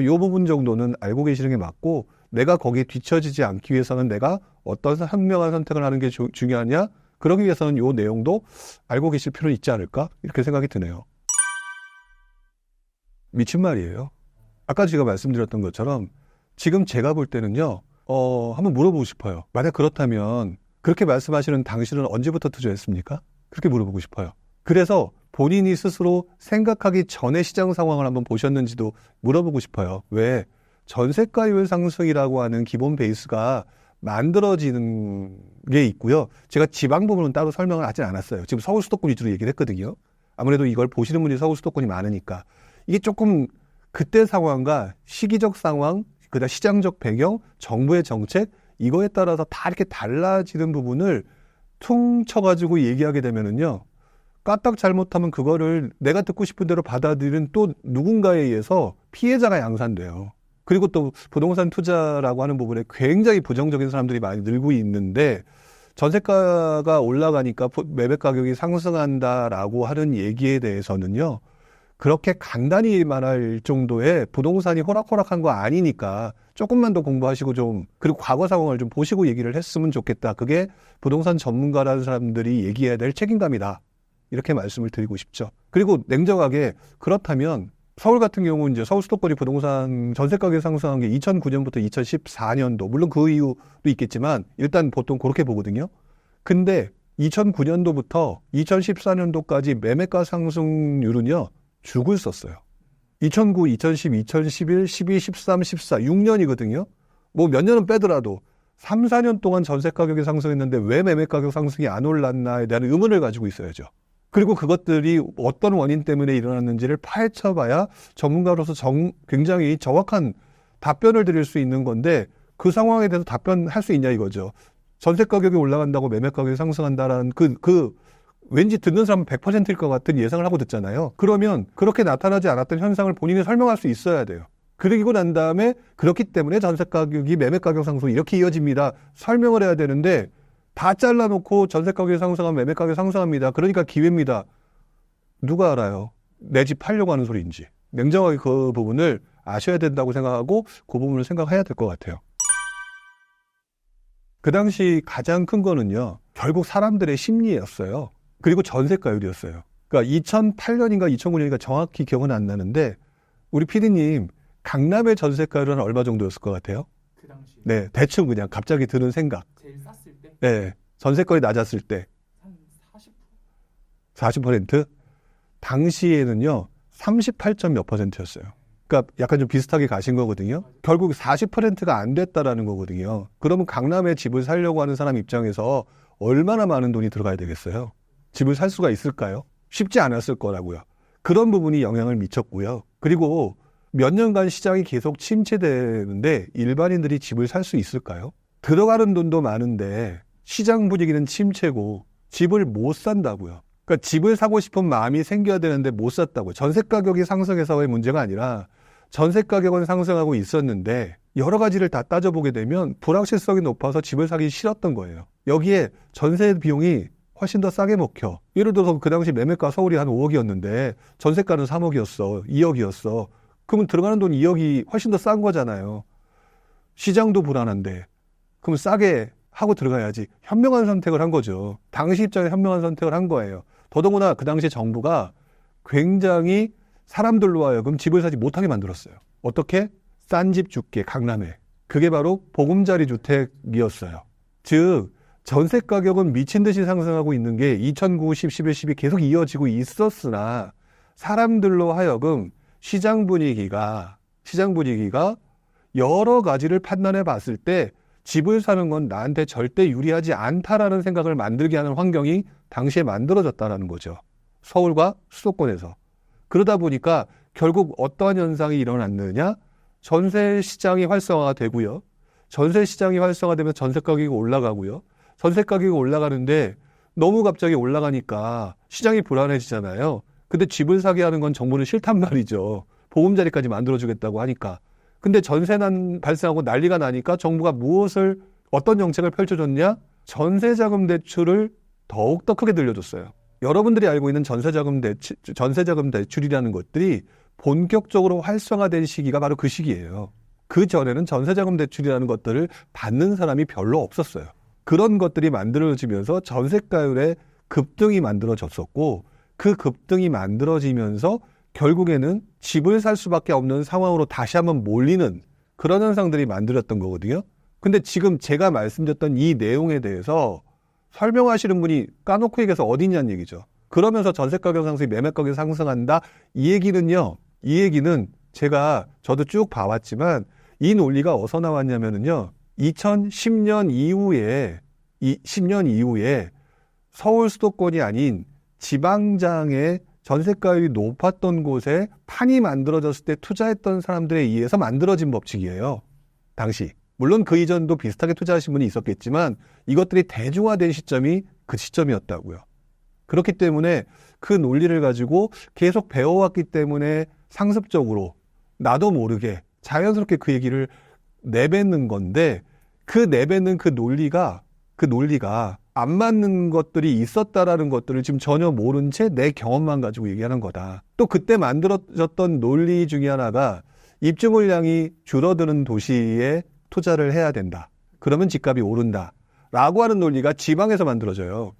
이 부분 정도는 알고 계시는 게 맞고, 내가 거기에 뒤처지지 않기 위해서는 내가 어떤 현명한 선택을 하는 게 중요하냐? 그러기 위해서는 이 내용도 알고 계실 필요는 있지 않을까? 이렇게 생각이 드네요. 미친 말이에요. 아까 제가 말씀드렸던 것처럼 지금 제가 볼 때는요, 한번 물어보고 싶어요. 만약 그렇다면 그렇게 말씀하시는 당신은 언제부터 투자했습니까? 그렇게 물어보고 싶어요. 그래서 본인이 스스로 생각하기 전에 시장 상황을 한번 보셨는지도 물어보고 싶어요. 왜? 전세가율 상승이라고 하는 기본 베이스가 만들어지는 게 있고요. 제가 지방 부분은 따로 설명을 하진 않았어요. 지금 서울 수도권 위주로 얘기를 했거든요. 아무래도 이걸 보시는 분이 서울 수도권이 많으니까. 이게 조금 그때 상황과 시기적 상황, 그다음 시장적 배경, 정부의 정책, 이거에 따라서 다 이렇게 달라지는 부분을 퉁쳐가지고 얘기하게 되면은요, 까딱 잘못하면 그거를 내가 듣고 싶은 대로 받아들이는 또 누군가에 의해서 피해자가 양산돼요. 그리고 또 부동산 투자라고 하는 부분에 굉장히 부정적인 사람들이 많이 늘고 있는데, 전세가가 올라가니까 매매 가격이 상승한다라고 하는 얘기에 대해서는요, 그렇게 간단히 말할 정도의 부동산이 호락호락한 거 아니니까 조금만 더 공부하시고 그리고 과거 상황을 좀 보시고 얘기를 했으면 좋겠다. 그게 부동산 전문가라는 사람들이 얘기해야 될 책임감이다. 이렇게 말씀을 드리고 싶죠. 그리고 냉정하게 그렇다면 서울 같은 경우 이제 서울 수도권이 부동산 전세 가격 상승한 게 2009년부터 2014년도, 물론 그 이유도 있겠지만 일단 보통 그렇게 보거든요. 근데 2009년도부터 2014년도까지 매매가 상승률은요, 죽을 썼어요. 2009, 2010, 2011, 12, 13, 14, 6년이거든요. 몇 년은 빼더라도 3, 4년 동안 전세 가격이 상승했는데 왜 매매 가격 상승이 안 올랐나에 대한 의문을 가지고 있어야죠. 그리고 그것들이 어떤 원인 때문에 일어났는지를 파헤쳐봐야 전문가로서 굉장히 정확한 답변을 드릴 수 있는 건데, 그 상황에 대해서 답변할 수 있냐 이거죠. 전세 가격이 올라간다고 매매 가격이 상승한다라는 왠지 듣는 사람은 100%일 것 같은 예상을 하고 듣잖아요. 그러면 그렇게 나타나지 않았던 현상을 본인이 설명할 수 있어야 돼요. 그러고 난 다음에 그렇기 때문에 전세 가격이 매매 가격 상승 이렇게 이어집니다. 설명을 해야 되는데, 다 잘라놓고 전세 가격이 상승하면 매매 가격이 상승합니다. 그러니까 기회입니다. 누가 알아요? 내 집 팔려고 하는 소리인지. 냉정하게 그 부분을 아셔야 된다고 생각하고 그 부분을 생각해야 될 것 같아요. 그 당시 가장 큰 거는요, 결국 사람들의 심리였어요. 그리고 전세가율이었어요. 그러니까 2008년인가 2009년인가 정확히 기억은 안 나는데 우리 PD님 강남의 전세가율은 얼마 정도였을 것 같아요? 그 당시에 네, 대충 그냥 갑자기 드는 생각. 제일 쌌을 때? 네, 전세가율이 낮았을 때 한 40%? 40%? 당시에는요 38점 몇 %였어요. 그러니까 약간 좀 비슷하게 가신 거거든요. 결국 40%가 안 됐다라는 거거든요. 그러면 강남에 집을 살려고 하는 사람 입장에서 얼마나 많은 돈이 들어가야 되겠어요? 집을 살 수가 있을까요? 쉽지 않았을 거라고요. 그런 부분이 영향을 미쳤고요. 그리고 몇 년간 시장이 계속 침체되는데 일반인들이 집을 살 수 있을까요? 들어가는 돈도 많은데 시장 분위기는 침체고 집을 못 산다고요. 그러니까 집을 사고 싶은 마음이 생겨야 되는데 못 샀다고요. 전세 가격이 상승해서의 문제가 아니라 전세 가격은 상승하고 있었는데 여러 가지를 다 따져보게 되면 불확실성이 높아서 집을 사기 싫었던 거예요. 여기에 전세 비용이 훨씬 더 싸게 먹혀. 예를 들어서 그 당시 매매가 서울이 한 5억이었는데 전세가는 3억이었어. 2억이었어. 그러면 들어가는 돈 2억이 훨씬 더 싼 거잖아요. 시장도 불안한데 그럼 싸게 하고 들어가야지. 현명한 선택을 한 거죠. 당시 입장에 현명한 선택을 한 거예요. 더더구나 그 당시 정부가 굉장히 사람들로 하여금 집을 사지 못하게 만들었어요. 어떻게? 싼 집 줄게, 강남에. 그게 바로 보금자리 주택이었어요. 즉 전세 가격은 미친 듯이 상승하고 있는 게 2009, 10, 11, 12 계속 이어지고 있었으나 사람들로 하여금 시장 분위기가 여러 가지를 판단해 봤을 때 집을 사는 건 나한테 절대 유리하지 않다라는 생각을 만들게 하는 환경이 당시에 만들어졌다는 거죠. 서울과 수도권에서. 그러다 보니까 결국 어떠한 현상이 일어났느냐? 전세 시장이 활성화가 되고요. 전세 시장이 활성화되면 전세 가격이 올라가고요. 전세 가격이 올라가는데 너무 갑자기 올라가니까 시장이 불안해지잖아요. 근데 집을 사게 하는 건 정부는 싫단 말이죠. 보금자리까지 만들어주겠다고 하니까. 근데 전세난 발생하고 난리가 나니까 정부가 어떤 정책을 펼쳐줬냐? 전세자금 대출을 더욱더 크게 늘려줬어요. 여러분들이 알고 있는 전세자금 대출이라는 것들이 본격적으로 활성화된 시기가 바로 그 시기예요. 그 전에는 전세자금 대출이라는 것들을 받는 사람이 별로 없었어요. 그런 것들이 만들어지면서 전세가율의 급등이 만들어졌었고 그 급등이 만들어지면서 결국에는 집을 살 수밖에 없는 상황으로 다시 한번 몰리는 그런 현상들이 만들었던 거거든요. 근데 지금 제가 말씀드렸던 이 내용에 대해서 설명하시는 분이 까놓고 얘기해서 어디 있냐는 얘기죠. 그러면서 전세가격 상승이 매매가격이 상승한다. 이 얘기는 저도 쭉 봐왔지만 이 논리가 어디서 나왔냐면요. 2010년 이후에 10년 이후에 서울 수도권이 아닌 지방장의 전세가율이 높았던 곳에 판이 만들어졌을 때 투자했던 사람들에 의해서 만들어진 법칙이에요. 당시. 물론 그 이전도 비슷하게 투자하신 분이 있었겠지만 이것들이 대중화된 시점이 그 시점이었다고요. 그렇기 때문에 그 논리를 가지고 계속 배워왔기 때문에 상습적으로 나도 모르게 자연스럽게 그 얘기를 내뱉는 건데 그 내뱉는 그 논리가 안 맞는 것들이 있었다라는 것들을 지금 전혀 모른 채 내 경험만 가지고 얘기하는 거다. 또 그때 만들어졌던 논리 중에 하나가 입주 물량이 줄어드는 도시에 투자를 해야 된다. 그러면 집값이 오른다. 라고 하는 논리가 지방에서 만들어져요.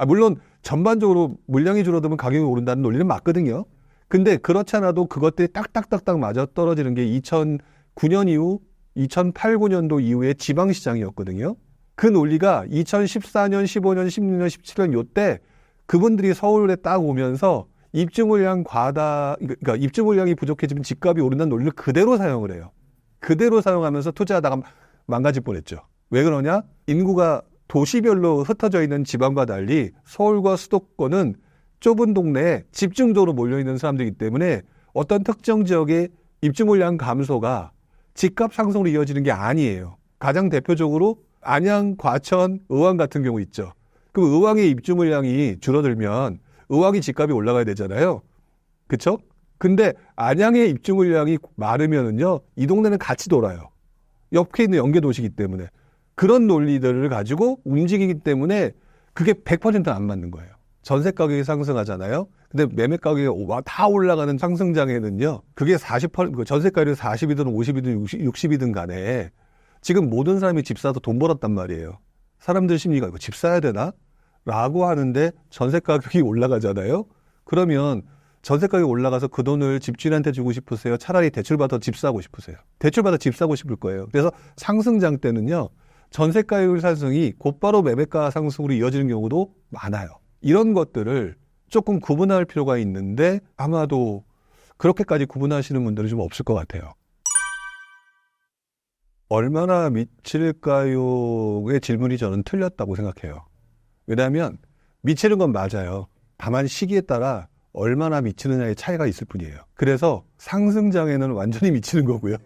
물론 전반적으로 물량이 줄어들면 가격이 오른다는 논리는 맞거든요. 근데 그렇지 않아도 그것들이 딱딱딱딱 맞아 떨어지는 게 2009년 이후 2008, 9년도 이후의 지방시장이었거든요. 그 논리가 2014년, 15년, 16년, 17년 요때 그분들이 서울에 딱 오면서 입주 물량이 부족해지면 집값이 오른다는 논리를 그대로 사용을 해요. 그대로 사용하면서 투자하다가 망가질 뻔했죠. 왜 그러냐? 인구가 도시별로 흩어져 있는 지방과 달리 서울과 수도권은 좁은 동네에 집중적으로 몰려있는 사람들이기 때문에 어떤 특정 지역의 입주 물량 감소가 집값 상승으로 이어지는 게 아니에요. 가장 대표적으로 안양, 과천, 의왕 같은 경우 있죠. 그럼 의왕의 입주 물량이 줄어들면 의왕이 집값이 올라가야 되잖아요. 그쵸? 근데 안양의 입주 물량이 많으면은요, 이 동네는 같이 돌아요. 옆에 있는 연계 도시이기 때문에. 그런 논리들을 가지고 움직이기 때문에 그게 100% 안 맞는 거예요. 전세 가격이 상승하잖아요. 근데 매매 가격이 다 올라가는 상승장에는요, 그게 40%, 전세가율이 40이든 50이든 60이든 간에 지금 모든 사람이 집 사서 돈 벌었단 말이에요. 사람들 심리가 이거 집 사야 되나? 라고 하는데 전세 가격이 올라가잖아요. 그러면 전세 가격이 올라가서 그 돈을 집주인한테 주고 싶으세요? 차라리 대출받아 집 사고 싶으세요? 대출받아 집 사고 싶을 거예요. 그래서 상승장 때는요. 전세 가격 상승이 곧바로 매매가 상승으로 이어지는 경우도 많아요. 이런 것들을 조금 구분할 필요가 있는데 아마도 그렇게까지 구분하시는 분들은 좀 없을 것 같아요. 얼마나 미칠까요의 질문이 저는 틀렸다고 생각해요. 왜냐하면 미치는 건 맞아요. 다만 시기에 따라 얼마나 미치느냐의 차이가 있을 뿐이에요. 그래서 상승장에는 완전히 미치는 거고요.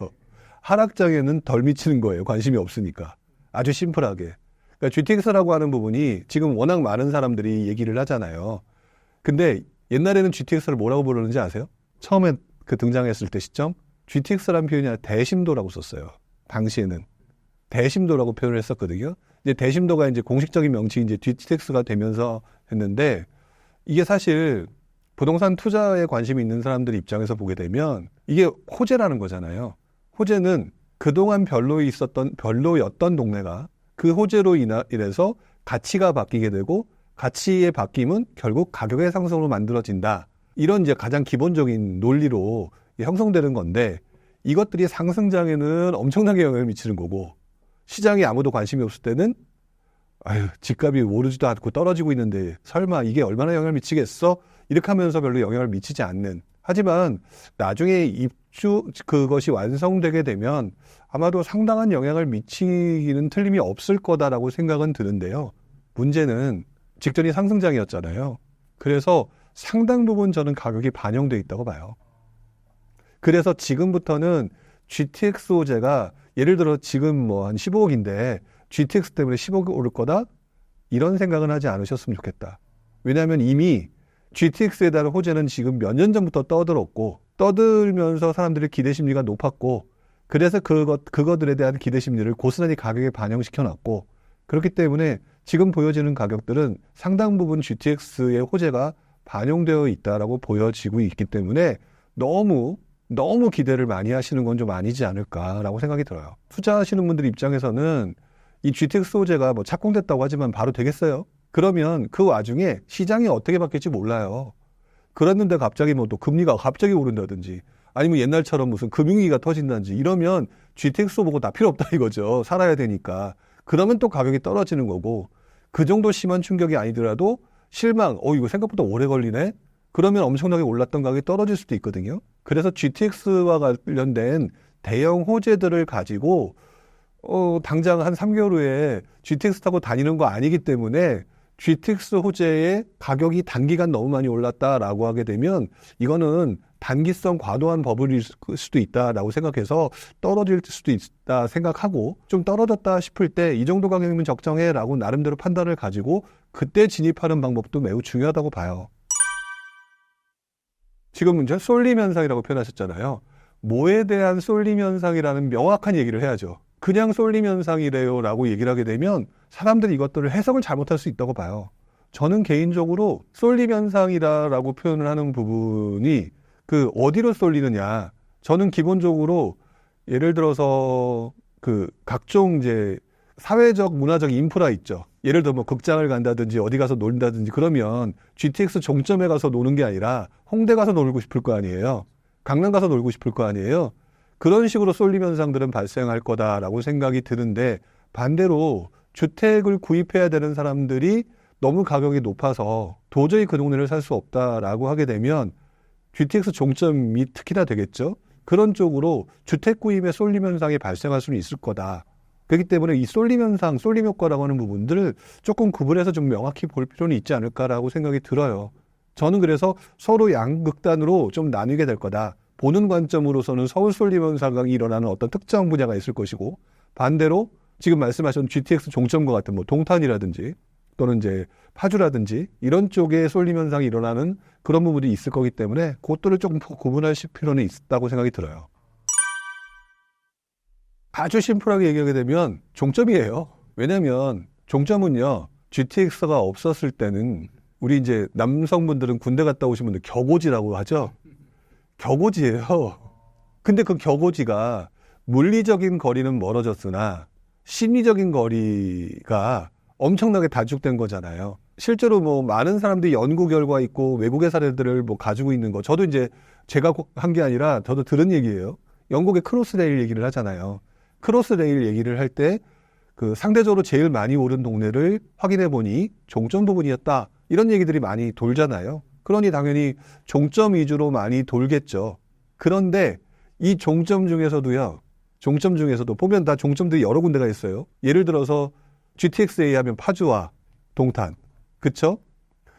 하락장에는 덜 미치는 거예요. 관심이 없으니까. 아주 심플하게. 그러니까 GTX라고 하는 부분이 지금 워낙 많은 사람들이 얘기를 하잖아요. 근데 옛날에는 GTX를 뭐라고 부르는지 아세요? 처음에 그 등장했을 때 시점 GTX라는 표현이 아니라 대심도라고 썼어요. 당시에는 대심도라고 표현을 했었거든요. 이제 대심도가 이제 공식적인 명칭이 이제 GTX가 되면서 했는데 이게 사실 부동산 투자에 관심이 있는 사람들 입장에서 보게 되면 이게 호재라는 거잖아요. 호재는 그동안 별로였던 동네가 그 호재로 인해서 가치가 바뀌게 되고 가치의 바뀜은 결국 가격의 상승으로 만들어진다. 이런 이제 가장 기본적인 논리로 형성되는 건데 이것들이 상승장에는 엄청나게 영향을 미치는 거고 시장에 아무도 관심이 없을 때는 아유 집값이 오르지도 않고 떨어지고 있는데 설마 이게 얼마나 영향을 미치겠어? 이렇게 하면서 별로 영향을 미치지 않는. 하지만 나중에 그것이 완성되게 되면 아마도 상당한 영향을 미치기는 틀림이 없을 거다라고 생각은 드는데요. 문제는 직전이 상승장이었잖아요. 그래서 상당 부분 저는 가격이 반영돼 있다고 봐요. 그래서 지금부터는 GTX 호재가 예를 들어 지금 뭐 한 15억인데 GTX 때문에 10억 오를 거다? 이런 생각은 하지 않으셨으면 좋겠다. 왜냐하면 이미 GTX에 대한 호재는 지금 몇 년 전부터 떠들었고 떠들면서 사람들의 기대 심리가 높았고 그래서 그거들에 대한 기대 심리를 고스란히 가격에 반영시켜놨고 그렇기 때문에 지금 보여지는 가격들은 상당 부분 GTX의 호재가 반영되어 있다라고 보여지고 있기 때문에 너무 기대를 많이 하시는 건 좀 아니지 않을까라고 생각이 들어요. 투자하시는 분들 입장에서는 이 GTX 호재가 뭐 착공됐다고 하지만 바로 되겠어요? 그러면 그 와중에 시장이 어떻게 바뀔지 몰라요. 그랬는데 갑자기 뭐 또 금리가 갑자기 오른다든지 아니면 옛날처럼 무슨 금융위기가 터진다든지 이러면 GTX 보고 나 필요 없다 이거죠. 살아야 되니까. 그러면 또 가격이 떨어지는 거고 그 정도 심한 충격이 아니더라도 실망, 이거 생각보다 오래 걸리네? 그러면 엄청나게 올랐던 가격이 떨어질 수도 있거든요. 그래서 GTX와 관련된 대형 호재들을 가지고 당장 한 3개월 후에 GTX 타고 다니는 거 아니기 때문에 GTX 호재의 가격이 단기간 너무 많이 올랐다라고 하게 되면 이거는 단기성 과도한 버블일 수도 있다라고 생각해서 떨어질 수도 있다 생각하고 좀 떨어졌다 싶을 때 이 정도 가격이면 적정해라고 나름대로 판단을 가지고 그때 진입하는 방법도 매우 중요하다고 봐요. 지금 이제 쏠림 현상이라고 표현하셨잖아요. 뭐에 대한 쏠림 현상이라는 명확한 얘기를 해야죠. 그냥 쏠림 현상이래요 라고 얘기를 하게 되면 사람들이 이것들을 해석을 잘못할 수 있다고 봐요. 저는 개인적으로 쏠림 현상이라고 표현을 하는 부분이 그 어디로 쏠리느냐. 저는 기본적으로 예를 들어서 그 각종 이제 사회적 문화적 인프라 있죠. 예를 들어 뭐 극장을 간다든지 어디 가서 놀다든지 그러면 GTX 종점에 가서 노는 게 아니라 홍대 가서 놀고 싶을 거 아니에요. 강남 가서 놀고 싶을 거 아니에요. 그런 식으로 쏠림 현상들은 발생할 거다라고 생각이 드는데 반대로 주택을 구입해야 되는 사람들이 너무 가격이 높아서 도저히 그 동네를 살 수 없다라고 하게 되면 GTX 종점이 특히나 되겠죠. 그런 쪽으로 주택 구입에 쏠림 현상이 발생할 수는 있을 거다. 그렇기 때문에 이 쏠림 현상, 쏠림 효과라고 하는 부분들을 조금 구분해서 좀 명확히 볼 필요는 있지 않을까라고 생각이 들어요. 저는 그래서 서로 양극단으로 좀 나뉘게 될 거다. 보는 관점으로서는 서울 쏠림 현상이 일어나는 어떤 특정 분야가 있을 것이고 반대로 지금 말씀하신 GTX 종점과 같은 뭐 동탄이라든지 또는 이제 파주라든지 이런 쪽에 쏠림 현상이 일어나는 그런 부분이 있을 거기 때문에 그것들을 조금 구분하실 필요는 있다고 생각이 들어요. 아주 심플하게 얘기하게 되면 종점이에요. 왜냐하면 종점은요. GTX가 없었을 때는 우리 이제 남성분들은 군대 갔다 오신 분들 격오지라고 하죠. 격오지예요. 근데 그 격오지가 물리적인 거리는 멀어졌으나 심리적인 거리가 엄청나게 단축된 거잖아요. 실제로 뭐 많은 사람들이 연구 결과 있고 외국의 사례들을 뭐 가지고 있는 거. 저도 이제 제가 한 게 아니라 저도 들은 얘기예요. 영국의 크로스레일 얘기를 하잖아요. 크로스레일 얘기를 할 때 그 상대적으로 제일 많이 오른 동네를 확인해 보니 종점 부분이었다. 이런 얘기들이 많이 돌잖아요. 그러니 당연히 종점 위주로 많이 돌겠죠. 그런데 이 종점 중에서도요. 종점 중에서도 보면 다 종점들이 여러 군데가 있어요. 예를 들어서 GTX-A 하면 파주와 동탄. 그쵸?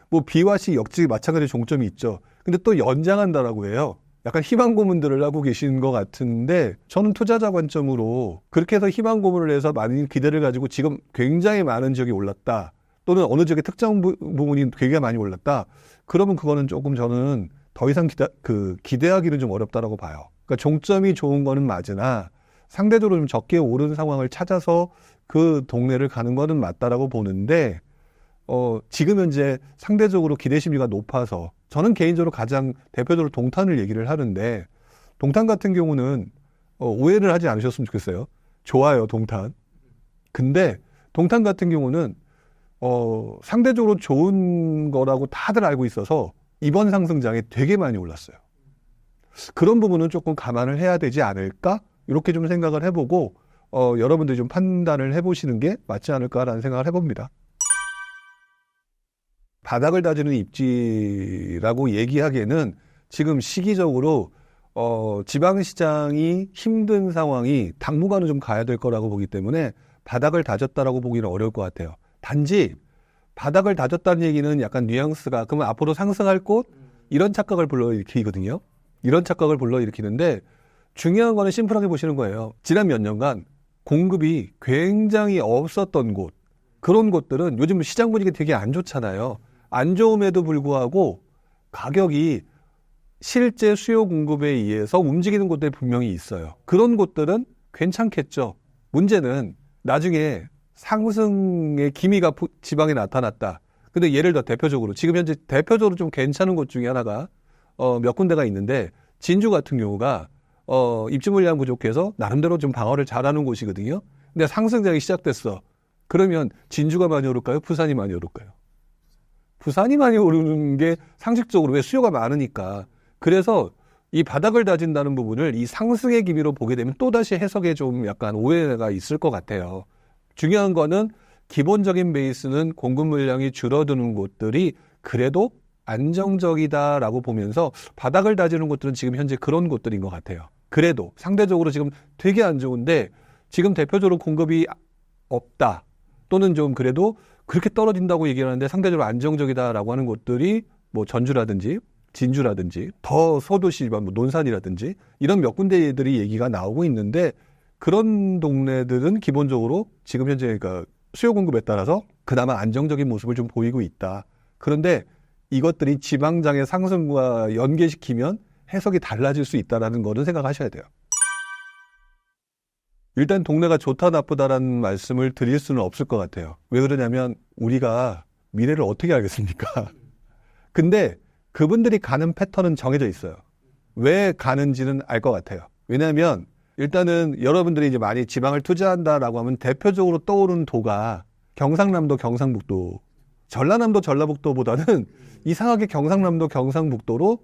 뭐 B와 C 역지 마찬가지 종점이 있죠. 근데 또 연장한다라고 해요. 약간 희망 고문들을 하고 계신 것 같은데 저는 투자자 관점으로 그렇게 해서 희망 고문을 해서 많은 기대를 가지고 지금 굉장히 많은 지역이 올랐다. 또는 어느 지역의 특정 부분이 되게 많이 올랐다. 그러면 그거는 조금 저는 더 이상 기대하기는 좀 어렵다라고 봐요. 그러니까 종점이 좋은 거는 맞으나 상대적으로 좀 적게 오른 상황을 찾아서 그 동네를 가는 거는 맞다라고 보는데 지금 현재 상대적으로 기대 심리가 높아서 저는 개인적으로 가장 대표적으로 동탄을 얘기를 하는데 동탄 같은 경우는 오해를 하지 않으셨으면 좋겠어요. 좋아요, 동탄. 근데 동탄 같은 경우는 상대적으로 좋은 거라고 다들 알고 있어서 이번 상승장에 되게 많이 올랐어요. 그런 부분은 조금 감안을 해야 되지 않을까? 이렇게 좀 생각을 해보고 여러분들이 좀 판단을 해보시는 게 맞지 않을까라는 생각을 해봅니다. 바닥을 다지는 입지라고 얘기하기에는 지금 시기적으로 지방시장이 힘든 상황이 당분간은 좀 가야 될 거라고 보기 때문에 바닥을 다졌다라고 보기는 어려울 것 같아요. 단지 바닥을 다졌다는 얘기는 약간 뉘앙스가 그러면 앞으로 상승할 곳 이런 착각을 불러일으키거든요. 이런 착각을 불러일으키는데 중요한 거는 심플하게 보시는 거예요. 지난 몇 년간 공급이 굉장히 없었던 곳 그런 곳들은 요즘 시장 분위기 되게 안 좋잖아요. 안 좋음에도 불구하고 가격이 실제 수요 공급에 의해서 움직이는 곳들이 분명히 있어요. 그런 곳들은 괜찮겠죠. 문제는 나중에 상승의 기미가 지방에 나타났다. 근데 예를 들어 대표적으로 지금 현재 대표적으로 좀 괜찮은 곳 중에 하나가 몇 군데가 있는데 진주 같은 경우가 입지 물량 부족해서 나름대로 좀 방어를 잘하는 곳이거든요. 근데 상승장이 시작됐어. 그러면 진주가 많이 오를까요? 부산이 많이 오를까요? 부산이 많이 오르는 게 상식적으로 왜 수요가 많으니까. 그래서 이 바닥을 다진다는 부분을 이 상승의 기미로 보게 되면 또다시 해석에 좀 약간 오해가 있을 것 같아요. 중요한 거는 기본적인 베이스는 공급 물량이 줄어드는 곳들이 그래도 안정적이다라고 보면서 바닥을 다지는 곳들은 지금 현재 그런 곳들인 것 같아요. 그래도 상대적으로 지금 되게 안 좋은데 지금 대표적으로 공급이 없다. 또는 좀 그래도 그렇게 떨어진다고 얘기를 하는데 상대적으로 안정적이다라고 하는 곳들이 뭐 전주라든지 진주라든지 더 소도시 뭐 논산이라든지 이런 몇 군데들이 얘기가 나오고 있는데 그런 동네들은 기본적으로 지금 현재 그러니까 수요 공급에 따라서 그나마 안정적인 모습을 좀 보이고 있다. 그런데 이것들이 지방장의 상승과 연계시키면 해석이 달라질 수 있다는 거는 생각하셔야 돼요. 일단 동네가 좋다 나쁘다라는 말씀을 드릴 수는 없을 것 같아요. 왜 그러냐면 우리가 미래를 어떻게 알겠습니까? 근데 그분들이 가는 패턴은 정해져 있어요. 왜 가는지는 알 것 같아요. 왜냐하면 일단은 여러분들이 이제 많이 지방을 투자한다라고 하면 대표적으로 떠오르는 도가 경상남도, 경상북도, 전라남도, 전라북도보다는 이상하게 경상남도, 경상북도로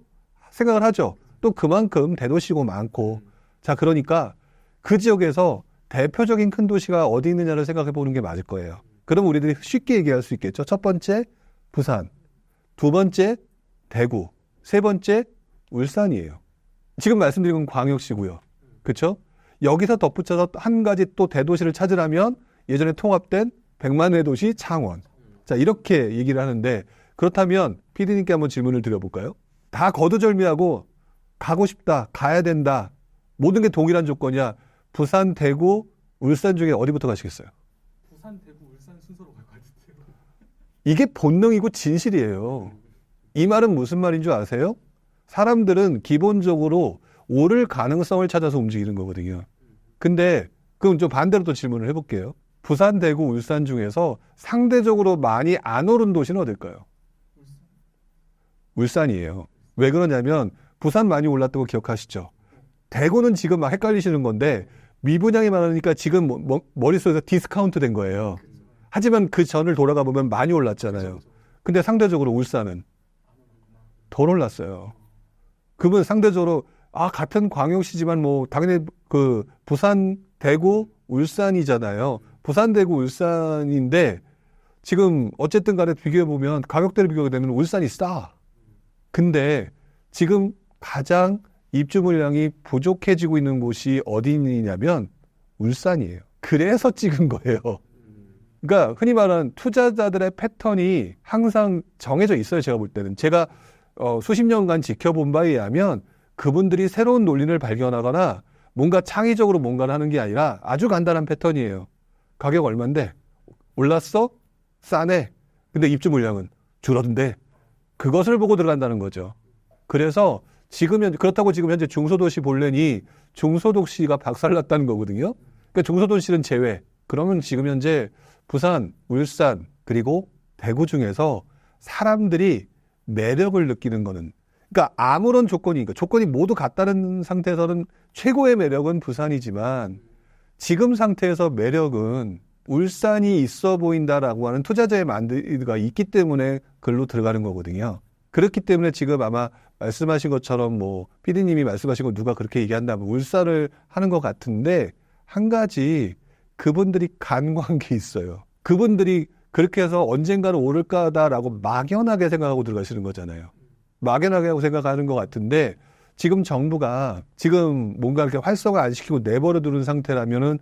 생각을 하죠. 또 그만큼 대도시고 많고. 자, 그러니까 그 지역에서 대표적인 큰 도시가 어디 있느냐를 생각해 보는 게 맞을 거예요. 그럼 우리들이 쉽게 얘기할 수 있겠죠. 첫 번째, 부산. 두 번째, 대구. 세 번째, 울산이에요. 지금 말씀드린 건 광역시고요. 그렇죠? 여기서 덧붙여서 한 가지 또 대도시를 찾으려면 예전에 통합된 백만회 도시 창원. 자, 이렇게 얘기를 하는데 그렇다면 PD님께 한번 질문을 드려볼까요? 다 거두절미하고 가고 싶다, 가야 된다. 모든 게 동일한 조건이야. 부산, 대구, 울산 중에 어디부터 가시겠어요? 부산, 대구, 울산 순서로 갈 것 같은데요. 이게 본능이고 진실이에요. 이 말은 무슨 말인 줄 아세요? 사람들은 기본적으로 오를 가능성을 찾아서 움직이는 거거든요. 근데 그럼 좀 반대로 또 질문을 해볼게요. 부산, 대구, 울산 중에서 상대적으로 많이 안 오른 도시는 어딜까요? 울산이에요. 왜 그러냐면 부산 많이 올랐다고 기억하시죠? 대구는 지금 막 헷갈리시는 건데 미분양이 많으니까 지금 머릿속에서 디스카운트 된 거예요. 하지만 그 전을 돌아가 보면 많이 올랐잖아요. 그렇죠. 근데 상대적으로 울산은 덜 올랐어요. 그러면 상대적으로 같은 광역시지만 뭐 당연히 그 부산, 대구, 울산이잖아요. 부산, 대구, 울산인데 지금 어쨌든 간에 비교해 보면 가격대를 비교하게 되면 울산이 싸. 근데 지금 가장 입주 물량이 부족해지고 있는 곳이 어디냐면 울산이에요. 그래서 찍은 거예요. 그러니까 흔히 말하는 투자자들의 패턴이 항상 정해져 있어요. 제가 볼 때는. 제가 수십 년간 지켜본 바에 의하면 그분들이 새로운 논리를 발견하거나 뭔가 창의적으로 뭔가를 하는 게 아니라 아주 간단한 패턴이에요. 가격 얼만데? 올랐어? 싸네. 근데 입주 물량은 줄었는데 그것을 보고 들어간다는 거죠. 그래서 그렇다고 지금 현재 중소도시 볼래니 중소도시가 박살났다는 거거든요. 그러니까 중소도시는 제외. 그러면 지금 현재 부산, 울산, 그리고 대구 중에서 사람들이 매력을 느끼는 거는, 그러니까 아무런 조건이 모두 같다는 상태에서는 최고의 매력은 부산이지만 지금 상태에서 매력은 울산이 있어 보인다라고 하는 투자자의 만드가 있기 때문에 글로 들어가는 거거든요. 그렇기 때문에 지금 아마 말씀하신 것처럼 뭐 PD님이 말씀하신 거 누가 그렇게 얘기한다면 울산을 하는 것 같은데 한 가지 그분들이 간과한 게 있어요. 그분들이 그렇게 해서 언젠가는 오를 거다라고 막연하게 생각하고 들어가시는 거잖아요. 막연하게 하고 생각하는 것 같은데 지금 정부가 지금 뭔가 이렇게 활성화 안 시키고 내버려 두는 상태라면은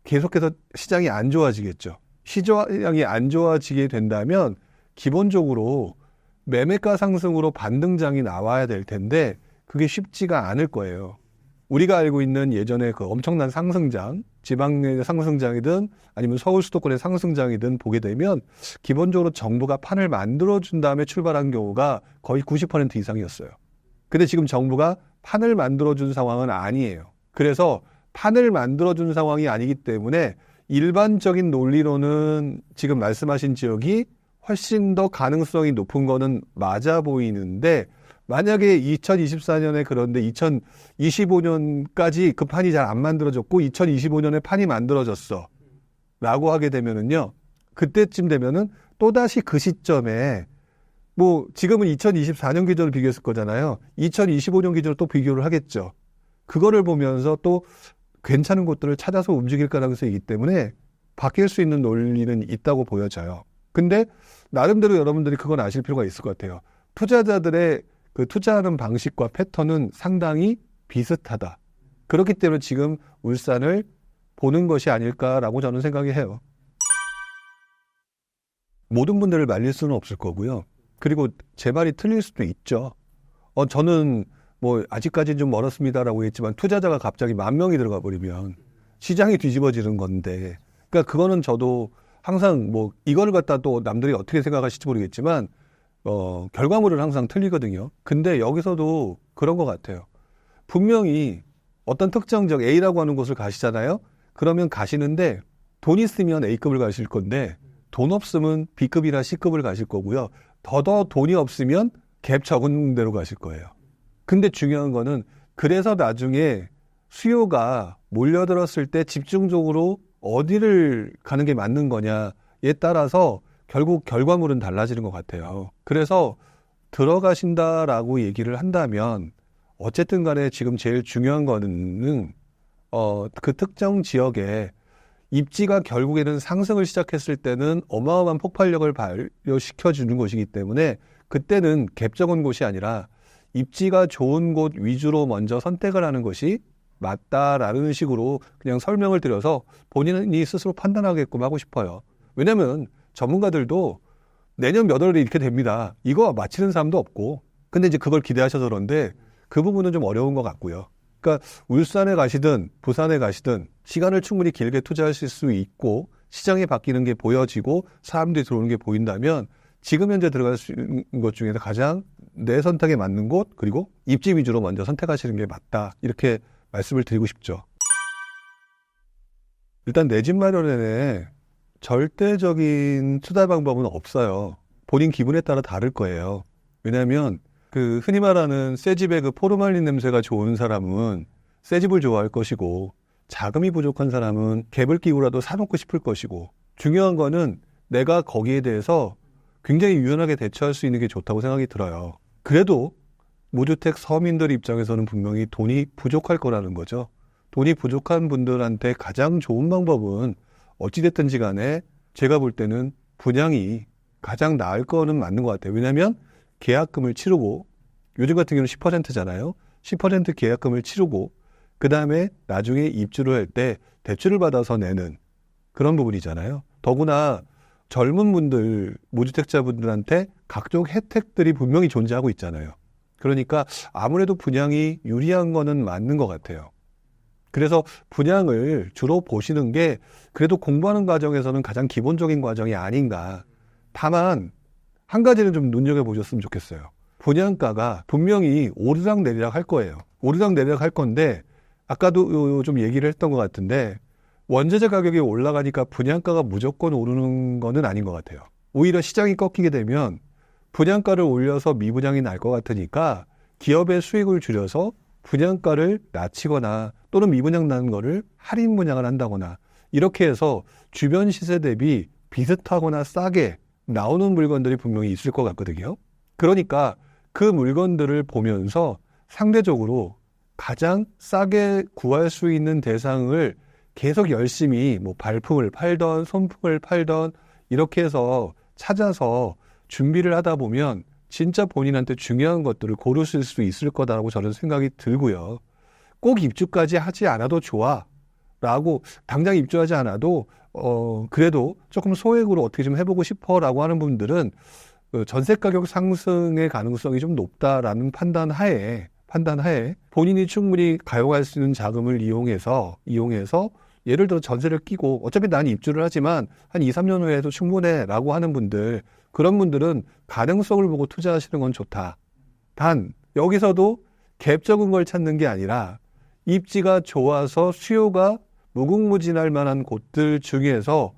계속해서 시장이 안 좋아지겠죠. 시장이 안 좋아지게 된다면 기본적으로 매매가 상승으로 반등장이 나와야 될 텐데 그게 쉽지가 않을 거예요. 우리가 알고 있는 예전에 그 엄청난 상승장, 지방의 상승장이든 아니면 서울 수도권의 상승장이든 보게 되면 기본적으로 정부가 판을 만들어준 다음에 출발한 경우가 거의 90% 이상이었어요. 근데 지금 정부가 판을 만들어준 상황은 아니에요. 그래서 판을 만들어준 상황이 아니기 때문에 일반적인 논리로는 지금 말씀하신 지역이 훨씬 더 가능성이 높은 거는 맞아 보이는데 만약에 2024년에 그런데 2025년까지 그 판이 잘 안 만들어졌고 2025년에 판이 만들어졌어 라고 하게 되면은요, 그때쯤 되면은 또다시 그 시점에 뭐 지금은 2024년 기준을 비교했을 거잖아요. 2025년 기준으로 또 비교를 하겠죠. 그거를 보면서 또 괜찮은 곳들을 찾아서 움직일 가능성이 있기 때문에 바뀔 수 있는 논리는 있다고 보여져요. 근데 나름대로 여러분들이 그건 아실 필요가 있을 것 같아요. 투자자들의 그 투자하는 방식과 패턴은 상당히 비슷하다. 그렇기 때문에 지금 울산을 보는 것이 아닐까라고 저는 생각이 해요. 모든 분들을 말릴 수는 없을 거고요. 그리고 제 말이 틀릴 수도 있죠. 저는 뭐 아직까지는 좀 멀었습니다라고 했지만 투자자가 갑자기 10,000명이 들어가 버리면 시장이 뒤집어지는 건데, 그러니까 그거는 저도 항상 뭐 이거를 갖다 또 남들이 어떻게 생각하실지 모르겠지만 결과물은 항상 틀리거든요. 근데 여기서도 그런 것 같아요. 분명히 어떤 특정 지역 A라고 하는 곳을 가시잖아요. 그러면 가시는데 돈 있으면 A급을 가실 건데 돈 없으면 B급이나 C급을 가실 거고요. 더더 돈이 없으면 갭 적은 데로 가실 거예요. 근데 중요한 거는 그래서 나중에 수요가 몰려들었을 때 집중적으로 어디를 가는 게 맞는 거냐에 따라서 결국 결과물은 달라지는 것 같아요. 그래서 들어가신다라고 얘기를 한다면 어쨌든 간에 지금 제일 중요한 거는 그 특정 지역에 입지가 결국에는 상승을 시작했을 때는 어마어마한 폭발력을 발휘시켜 주는 곳이기 때문에 그때는 갭 적은 곳이 아니라 입지가 좋은 곳 위주로 먼저 선택을 하는 것이 맞다라는 식으로 그냥 설명을 드려서 본인이 스스로 판단하게끔 하고 싶어요. 왜냐면 전문가들도 내년 몇 월에 이렇게 됩니다. 이거 맞히는 사람도 없고. 근데 이제 그걸 기대하셔서 그런데 그 부분은 좀 어려운 것 같고요. 그러니까 울산에 가시든 부산에 가시든 시간을 충분히 길게 투자하실 수 있고 시장이 바뀌는 게 보여지고 사람들이 들어오는 게 보인다면 지금 현재 들어갈 수 있는 것 중에서 가장 내 선택에 맞는 곳 그리고 입지 위주로 먼저 선택하시는 게 맞다. 이렇게 말씀을 드리고 싶죠. 일단 내 집 마련에 절대적인 투자 방법은 없어요. 본인 기분에 따라 다를 거예요. 왜냐하면 그 흔히 말하는 새 집에 그 포르말린 냄새가 좋은 사람은 새 집을 좋아할 것이고 자금이 부족한 사람은 갭을 끼고라도 사놓고 싶을 것이고 중요한 거는 내가 거기에 대해서 굉장히 유연하게 대처할 수 있는 게 좋다고 생각이 들어요. 그래도 무주택 서민들 입장에서는 분명히 돈이 부족할 거라는 거죠. 돈이 부족한 분들한테 가장 좋은 방법은 어찌됐든지 간에 제가 볼 때는 분양이 가장 나을 거는 맞는 것 같아요. 왜냐하면 계약금을 치르고 요즘 같은 경우는 10%잖아요. 10% 계약금을 치르고 그 다음에 나중에 입주를 할 때 대출을 받아서 내는 그런 부분이잖아요. 더구나 젊은 분들, 무주택자분들한테 각종 혜택들이 분명히 존재하고 있잖아요. 그러니까 아무래도 분양이 유리한 거는 맞는 것 같아요. 그래서 분양을 주로 보시는 게 그래도 공부하는 과정에서는 가장 기본적인 과정이 아닌가. 다만 한 가지는 좀 눈여겨보셨으면 좋겠어요. 분양가가 분명히 오르락내리락 할 거예요. 오르락내리락 할 건데 아까도 좀 얘기를 했던 것 같은데 원자재 가격이 올라가니까 분양가가 무조건 오르는 거는 아닌 것 같아요. 오히려 시장이 꺾이게 되면 분양가를 올려서 미분양이 날 것 같으니까 기업의 수익을 줄여서 분양가를 낮추거나 또는 미분양 나는 거를 할인 분양을 한다거나 이렇게 해서 주변 시세 대비 비슷하거나 싸게 나오는 물건들이 분명히 있을 것 같거든요. 그러니까 그 물건들을 보면서 상대적으로 가장 싸게 구할 수 있는 대상을 계속 열심히 뭐 발품을 팔던 손품을 팔던 이렇게 해서 찾아서 준비를 하다 보면 진짜 본인한테 중요한 것들을 고르실 수 있을 거다라고 저는 생각이 들고요. 꼭 입주까지 하지 않아도 좋아 라고 당장 입주하지 않아도 그래도 조금 소액으로 어떻게 좀 해보고 싶어 라고 하는 분들은 전세 가격 상승의 가능성이 좀 높다라는 판단하에 본인이 충분히 가용할 수 있는 자금을 이용해서 예를 들어 전세를 끼고 어차피 난 입주를 하지만 한 2, 3년 후에도 충분해 라고 하는 분들 그런 분들은 가능성을 보고 투자하시는 건 좋다. 단 여기서도 갭 적은 걸 찾는 게 아니라 입지가 좋아서 수요가 무궁무진할 만한 곳들 중에서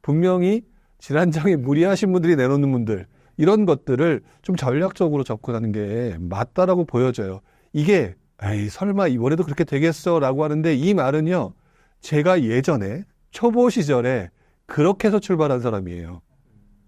분명히 질환장애 무리하신 분들이 내놓는 분들 이런 것들을 좀 전략적으로 접근하는 게 맞다라고 보여져요. 이게 에이 설마 이번에도 그렇게 되겠어 라고 하는데 이 말은요. 제가 예전에 초보 시절에 그렇게 해서 출발한 사람이에요.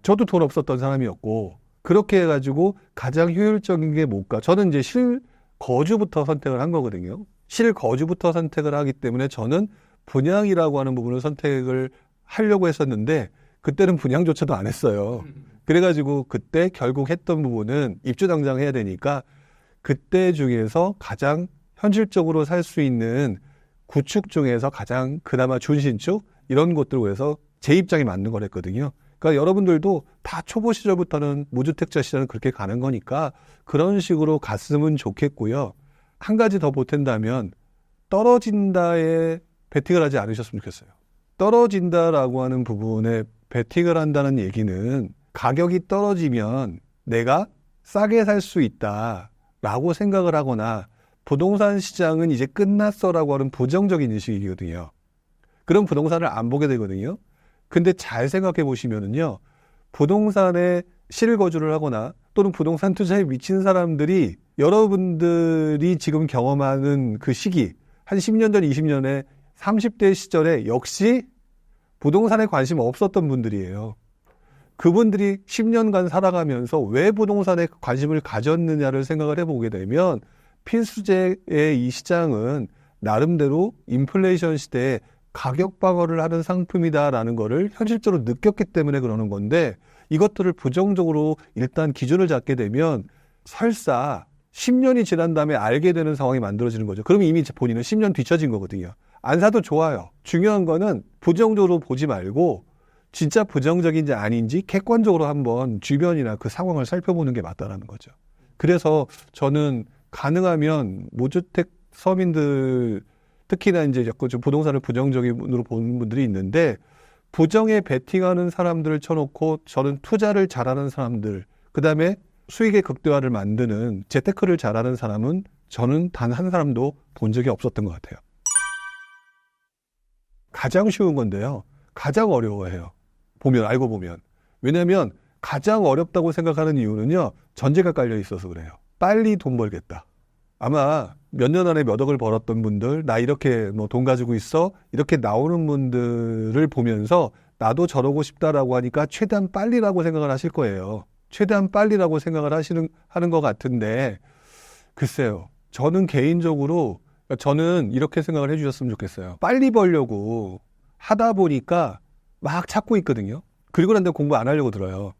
저도 돈 없었던 사람이었고 그렇게 해가지고 가장 효율적인 게 뭘까? 저는 이제 실거주부터 선택을 한 거거든요. 실거주부터 선택을 하기 때문에 저는 분양이라고 하는 부분을 선택을 하려고 했었는데 그때는 분양조차도 안 했어요. 그래가지고 그때 결국 했던 부분은 입주 당장 해야 되니까 그때 중에서 가장 현실적으로 살 수 있는 구축 중에서 가장 그나마 준신축 이런 곳들을 위해서 제 입장이 맞는 걸 했거든요. 그러니까 여러분들도 다 초보 시절부터는 무주택자 시절은 그렇게 가는 거니까 그런 식으로 갔으면 좋겠고요. 한 가지 더 보탠다면 떨어진다에 베팅을 하지 않으셨으면 좋겠어요. 떨어진다라고 하는 부분에 베팅을 한다는 얘기는 가격이 떨어지면 내가 싸게 살 수 있다라고 생각을 하거나 부동산 시장은 이제 끝났어라고 하는 부정적인 인식이거든요. 그런 부동산을 안 보게 되거든요. 근데 잘 생각해 보시면은요. 부동산에 실거주를 하거나 또는 부동산 투자에 미친 사람들이 여러분들이 지금 경험하는 그 시기 한 10년 전, 20년에 30대 시절에 역시 부동산에 관심 없었던 분들이에요. 그분들이 10년간 살아가면서 왜 부동산에 관심을 가졌느냐를 생각을 해보게 되면 필수재의 이 시장은 나름대로 인플레이션 시대에 가격 방어를 하는 상품이다라는 거를 현실적으로 느꼈기 때문에 그러는 건데 이것들을 부정적으로 일단 기준을 잡게 되면 설사 10년이 지난 다음에 알게 되는 상황이 만들어지는 거죠. 그러면 이미 본인은 10년 뒤처진 거거든요. 안 사도 좋아요. 중요한 거는 부정적으로 보지 말고 진짜 부정적인지 아닌지 객관적으로 한번 주변이나 그 상황을 살펴보는 게 맞다라는 거죠. 그래서 저는 가능하면 무주택 서민들 특히나 이제 자꾸 좀 부동산을 부정적으로 보는 분들이 있는데 부정에 베팅하는 사람들을 쳐놓고 저는 투자를 잘하는 사람들 그다음에 수익의 극대화를 만드는 재테크를 잘하는 사람은 저는 단 한 사람도 본 적이 없었던 것 같아요. 가장 쉬운 건데요. 가장 어려워해요. 알고 보면. 왜냐하면 가장 어렵다고 생각하는 이유는요. 전제가 깔려 있어서 그래요. 빨리 돈 벌겠다. 아마 몇 년 안에 몇 억을 벌었던 분들, 나 이렇게 뭐 돈 가지고 있어? 이렇게 나오는 분들을 보면서 나도 저러고 싶다라고 하니까 최대한 빨리라고 생각을 하실 거예요. 최대한 빨리라고 생각을 하는 것 같은데, 글쎄요. 저는 개인적으로, 저는 이렇게 생각을 해주셨으면 좋겠어요. 빨리 벌려고 하다 보니까 막 찾고 있거든요. 그리고 난 다음에 공부 안 하려고 들어요.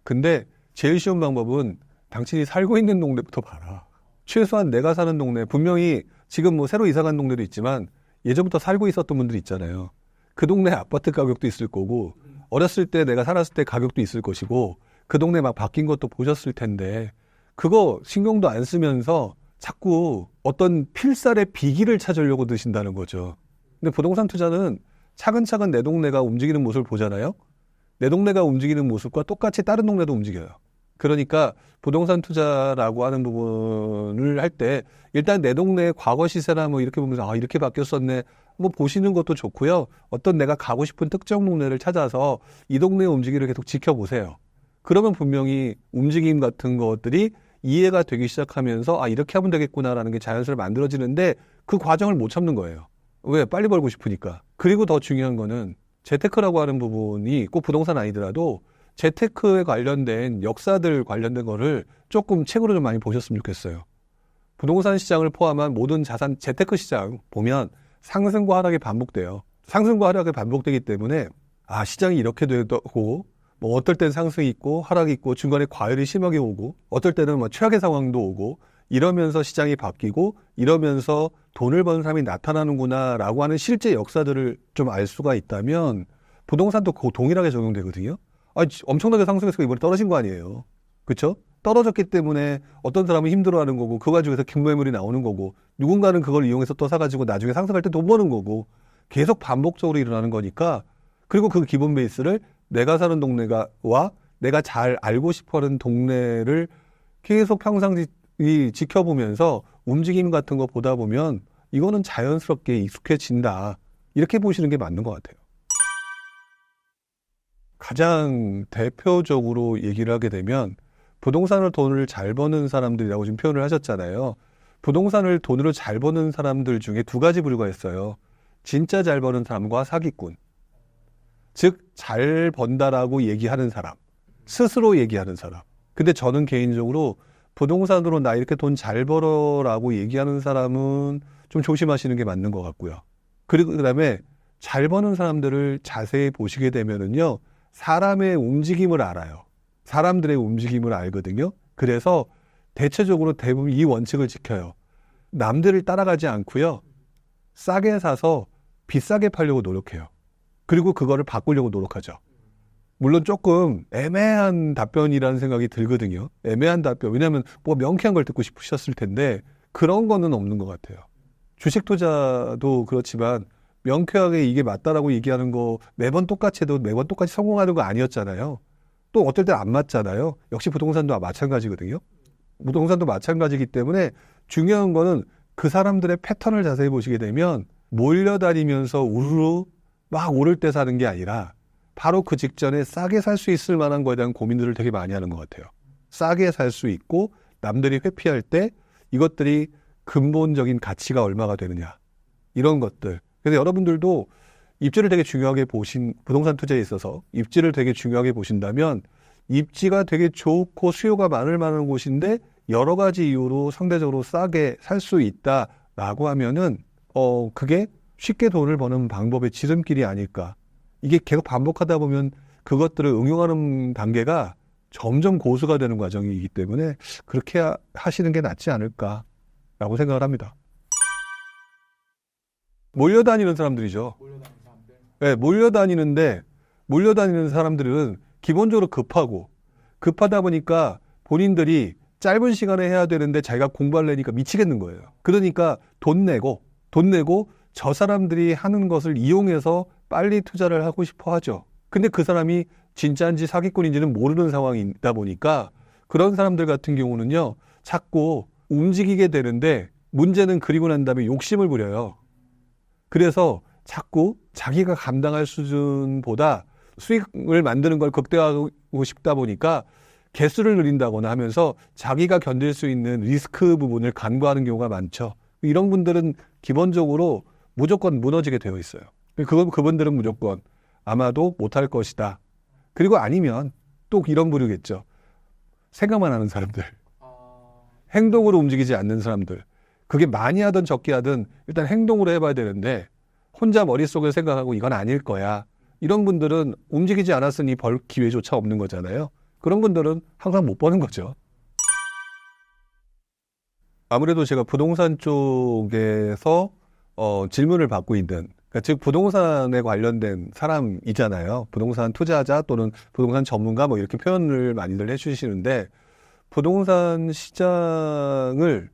근데 제일 쉬운 방법은 당신이 살고 있는 동네부터 봐라. 최소한 내가 사는 동네, 분명히 지금 뭐 새로 이사 간 동네도 있지만 예전부터 살고 있었던 분들이 있잖아요. 그 동네 아파트 가격도 있을 거고, 어렸을 때 내가 살았을 때 가격도 있을 것이고, 그 동네 막 바뀐 것도 보셨을 텐데, 그거 신경도 안 쓰면서 자꾸 어떤 필살의 비기를 찾으려고 드신다는 거죠. 근데 부동산 투자는 차근차근 내 동네가 움직이는 모습을 보잖아요. 내 동네가 움직이는 모습과 똑같이 다른 동네도 움직여요. 그러니까 부동산 투자라고 하는 부분을 할 때 일단 내 동네의 과거 시세나 뭐 이렇게 보면서 아 이렇게 바뀌었었네 뭐 보시는 것도 좋고요. 어떤 내가 가고 싶은 특정 동네를 찾아서 이 동네의 움직임을 계속 지켜보세요. 그러면 분명히 움직임 같은 것들이 이해가 되기 시작하면서 아 이렇게 하면 되겠구나라는 게 자연스레 만들어지는데 그 과정을 못 참는 거예요. 왜? 빨리 벌고 싶으니까. 그리고 더 중요한 거는 재테크라고 하는 부분이 꼭 부동산 아니더라도 재테크에 관련된 역사들 관련된 거를 조금 책으로 좀 많이 보셨으면 좋겠어요. 부동산 시장을 포함한 모든 자산 재테크 시장 보면 상승과 하락이 반복돼요. 상승과 하락이 반복되기 때문에 아 시장이 이렇게 되고 뭐 어떨 땐 상승이 있고 하락이 있고 중간에 과열이 심하게 오고 어떨 때는 뭐 최악의 상황도 오고 이러면서 시장이 바뀌고 이러면서 돈을 버는 사람이 나타나는구나라고 하는 실제 역사들을 좀 알 수가 있다면 부동산도 동일하게 적용되거든요. 아, 엄청나게 상승해서 이번에 떨어진 거 아니에요. 그렇죠? 떨어졌기 때문에 어떤 사람은 힘들어하는 거고 그 와중에서 긴매물이 나오는 거고 누군가는 그걸 이용해서 또 사가지고 나중에 상승할 때 돈 버는 거고 계속 반복적으로 일어나는 거니까 그리고 그 기본 베이스를 내가 사는 동네와 내가 잘 알고 싶어하는 동네를 계속 평상시 지켜보면서 움직임 같은 거 보다 보면 이거는 자연스럽게 익숙해진다. 이렇게 보시는 게 맞는 것 같아요. 가장 대표적으로 얘기를 하게 되면 부동산을 돈을 잘 버는 사람들이라고 지금 표현을 하셨잖아요. 부동산을 돈으로 잘 버는 사람들 중에 두 가지 부류가 있어요. 진짜 잘 버는 사람과 사기꾼. 즉, 잘 번다라고 얘기하는 사람. 스스로 얘기하는 사람. 근데 저는 개인적으로 부동산으로 나 이렇게 돈 잘 벌어라고 얘기하는 사람은 좀 조심하시는 게 맞는 것 같고요. 그리고 그다음에 잘 버는 사람들을 자세히 보시게 되면은요. 사람의 움직임을 알아요. 사람들의 움직임을 알거든요. 그래서 대체적으로 대부분 이 원칙을 지켜요. 남들을 따라가지 않고요. 싸게 사서 비싸게 팔려고 노력해요. 그리고 그거를 바꾸려고 노력하죠. 물론 조금 애매한 답변이라는 생각이 들거든요. 애매한 답변. 왜냐하면 뭐 명쾌한 걸 듣고 싶으셨을 텐데 그런 거는 없는 것 같아요. 주식 투자도 그렇지만 명쾌하게 이게 맞다라고 얘기하는 거 매번 똑같이 해도 매번 똑같이 성공하는 거 아니었잖아요. 또 어떨 때 안 맞잖아요. 역시 부동산도 마찬가지거든요. 부동산도 마찬가지이기 때문에 중요한 거는 그 사람들의 패턴을 자세히 보시게 되면 몰려다니면서 우르르 막 오를 때 사는 게 아니라 바로 그 직전에 싸게 살 수 있을 만한 거에 대한 고민들을 되게 많이 하는 것 같아요. 싸게 살 수 있고 남들이 회피할 때 이것들이 근본적인 가치가 얼마가 되느냐. 이런 것들. 그래서 여러분들도 입지를 되게 중요하게 부동산 투자에 있어서 입지를 되게 중요하게 보신다면 입지가 되게 좋고 수요가 많을 만한 곳인데 여러 가지 이유로 상대적으로 싸게 살 수 있다라고 하면은 그게 쉽게 돈을 버는 방법의 지름길이 아닐까. 이게 계속 반복하다 보면 그것들을 응용하는 단계가 점점 고수가 되는 과정이기 때문에 그렇게 하시는 게 낫지 않을까라고 생각을 합니다. 몰려다니는 사람들이죠. 몰려다니는 사람들. 네, 몰려다니는 사람들은 기본적으로 급하다 보니까 본인들이 짧은 시간에 해야 되는데 자기가 공부하려니까 미치겠는 거예요. 그러니까 돈 내고 저 사람들이 하는 것을 이용해서 빨리 투자를 하고 싶어 하죠. 근데 그 사람이 진짜인지 사기꾼인지는 모르는 상황이다 보니까 그런 사람들 같은 경우는요. 자꾸 움직이게 되는데 문제는 그리고 난 다음에 욕심을 부려요. 그래서 자꾸 자기가 감당할 수준보다 수익을 만드는 걸 극대화하고 싶다 보니까 개수를 늘린다거나 하면서 자기가 견딜 수 있는 리스크 부분을 간과하는 경우가 많죠. 이런 분들은 기본적으로 무조건 무너지게 되어 있어요. 그분들은 무조건 아마도 못할 것이다. 그리고 아니면 또 이런 부류겠죠. 생각만 하는 사람들. 행동으로 움직이지 않는 사람들. 그게 많이 하든 적게 하든 일단 행동으로 해봐야 되는데 혼자 머릿속에 생각하고 이건 아닐 거야. 이런 분들은 움직이지 않았으니 벌 기회조차 없는 거잖아요. 그런 분들은 항상 못 버는 거죠. 아무래도 제가 부동산 쪽에서 질문을 받고 있는, 그러니까 즉 부동산에 관련된 사람이잖아요. 부동산 투자자 또는 부동산 전문가 뭐 이렇게 표현을 많이들 해주시는데 부동산 시장을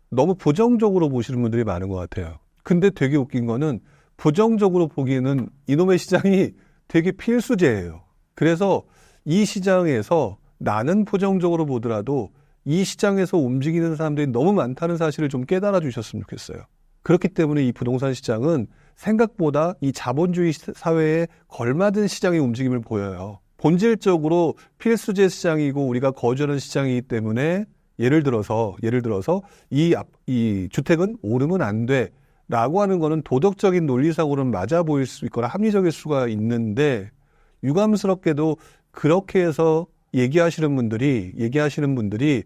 너무 부정적으로 보시는 분들이 많은 것 같아요. 근데 되게 웃긴 거는 부정적으로 보기에는 이놈의 시장이 되게 필수제예요. 그래서 이 시장에서 나는 부정적으로 보더라도 이 시장에서 움직이는 사람들이 너무 많다는 사실을 좀 깨달아 주셨으면 좋겠어요. 그렇기 때문에 이 부동산 시장은 생각보다 이 자본주의 사회에 걸맞은 시장의 움직임을 보여요. 본질적으로 필수제 시장이고 우리가 거주하는 시장이기 때문에 예를 들어서 이 주택은 오르면 안 돼라고 하는 거는 도덕적인 논리상으로는 맞아 보일 수 있거나 합리적일 수가 있는데 유감스럽게도 그렇게 해서 얘기하시는 분들이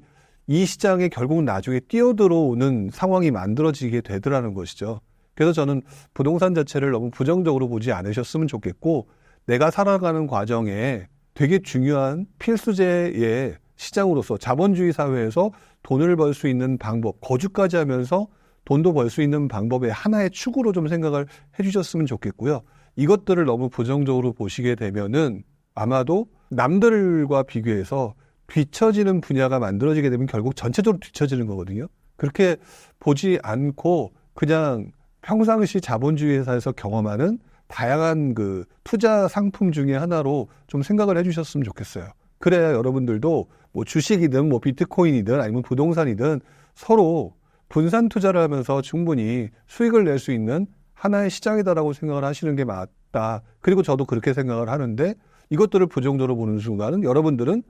이 시장에 결국 나중에 뛰어들어오는 상황이 만들어지게 되더라는 것이죠. 그래서 저는 부동산 자체를 너무 부정적으로 보지 않으셨으면 좋겠고 내가 살아가는 과정에 되게 중요한 필수제의 시장으로서 자본주의 사회에서 돈을 벌 수 있는 방법, 거주까지 하면서 돈도 벌 수 있는 방법의 하나의 축으로 좀 생각을 해주셨으면 좋겠고요. 이것들을 너무 부정적으로 보시게 되면은 아마도 남들과 비교해서 뒤처지는 분야가 만들어지게 되면 결국 전체적으로 뒤처지는 거거든요. 그렇게 보지 않고 그냥 평상시 자본주의 회사에서 경험하는 다양한 그 투자 상품 중에 하나로 좀 생각을 해주셨으면 좋겠어요. 그래야 여러분들도 뭐 주식이든 뭐 비트코인이든 아니면 부동산이든 서로 분산 투자를 하면서 충분히 수익을 낼 수 있는 하나의 시장이다라고 생각을 하시는 게 맞다. 그리고 저도 그렇게 생각을 하는데 이것들을 부정적으로 보는 순간은 여러분들은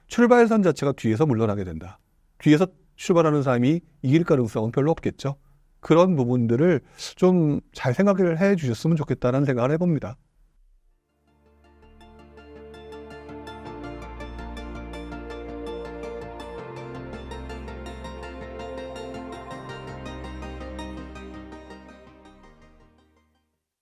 출발선 자체가 뒤에서 물러나게 된다. 뒤에서 출발하는 사람이 이길 가능성은 별로 없겠죠. 그런 부분들을 좀 잘 생각을 해 주셨으면 좋겠다는 생각을 해봅니다.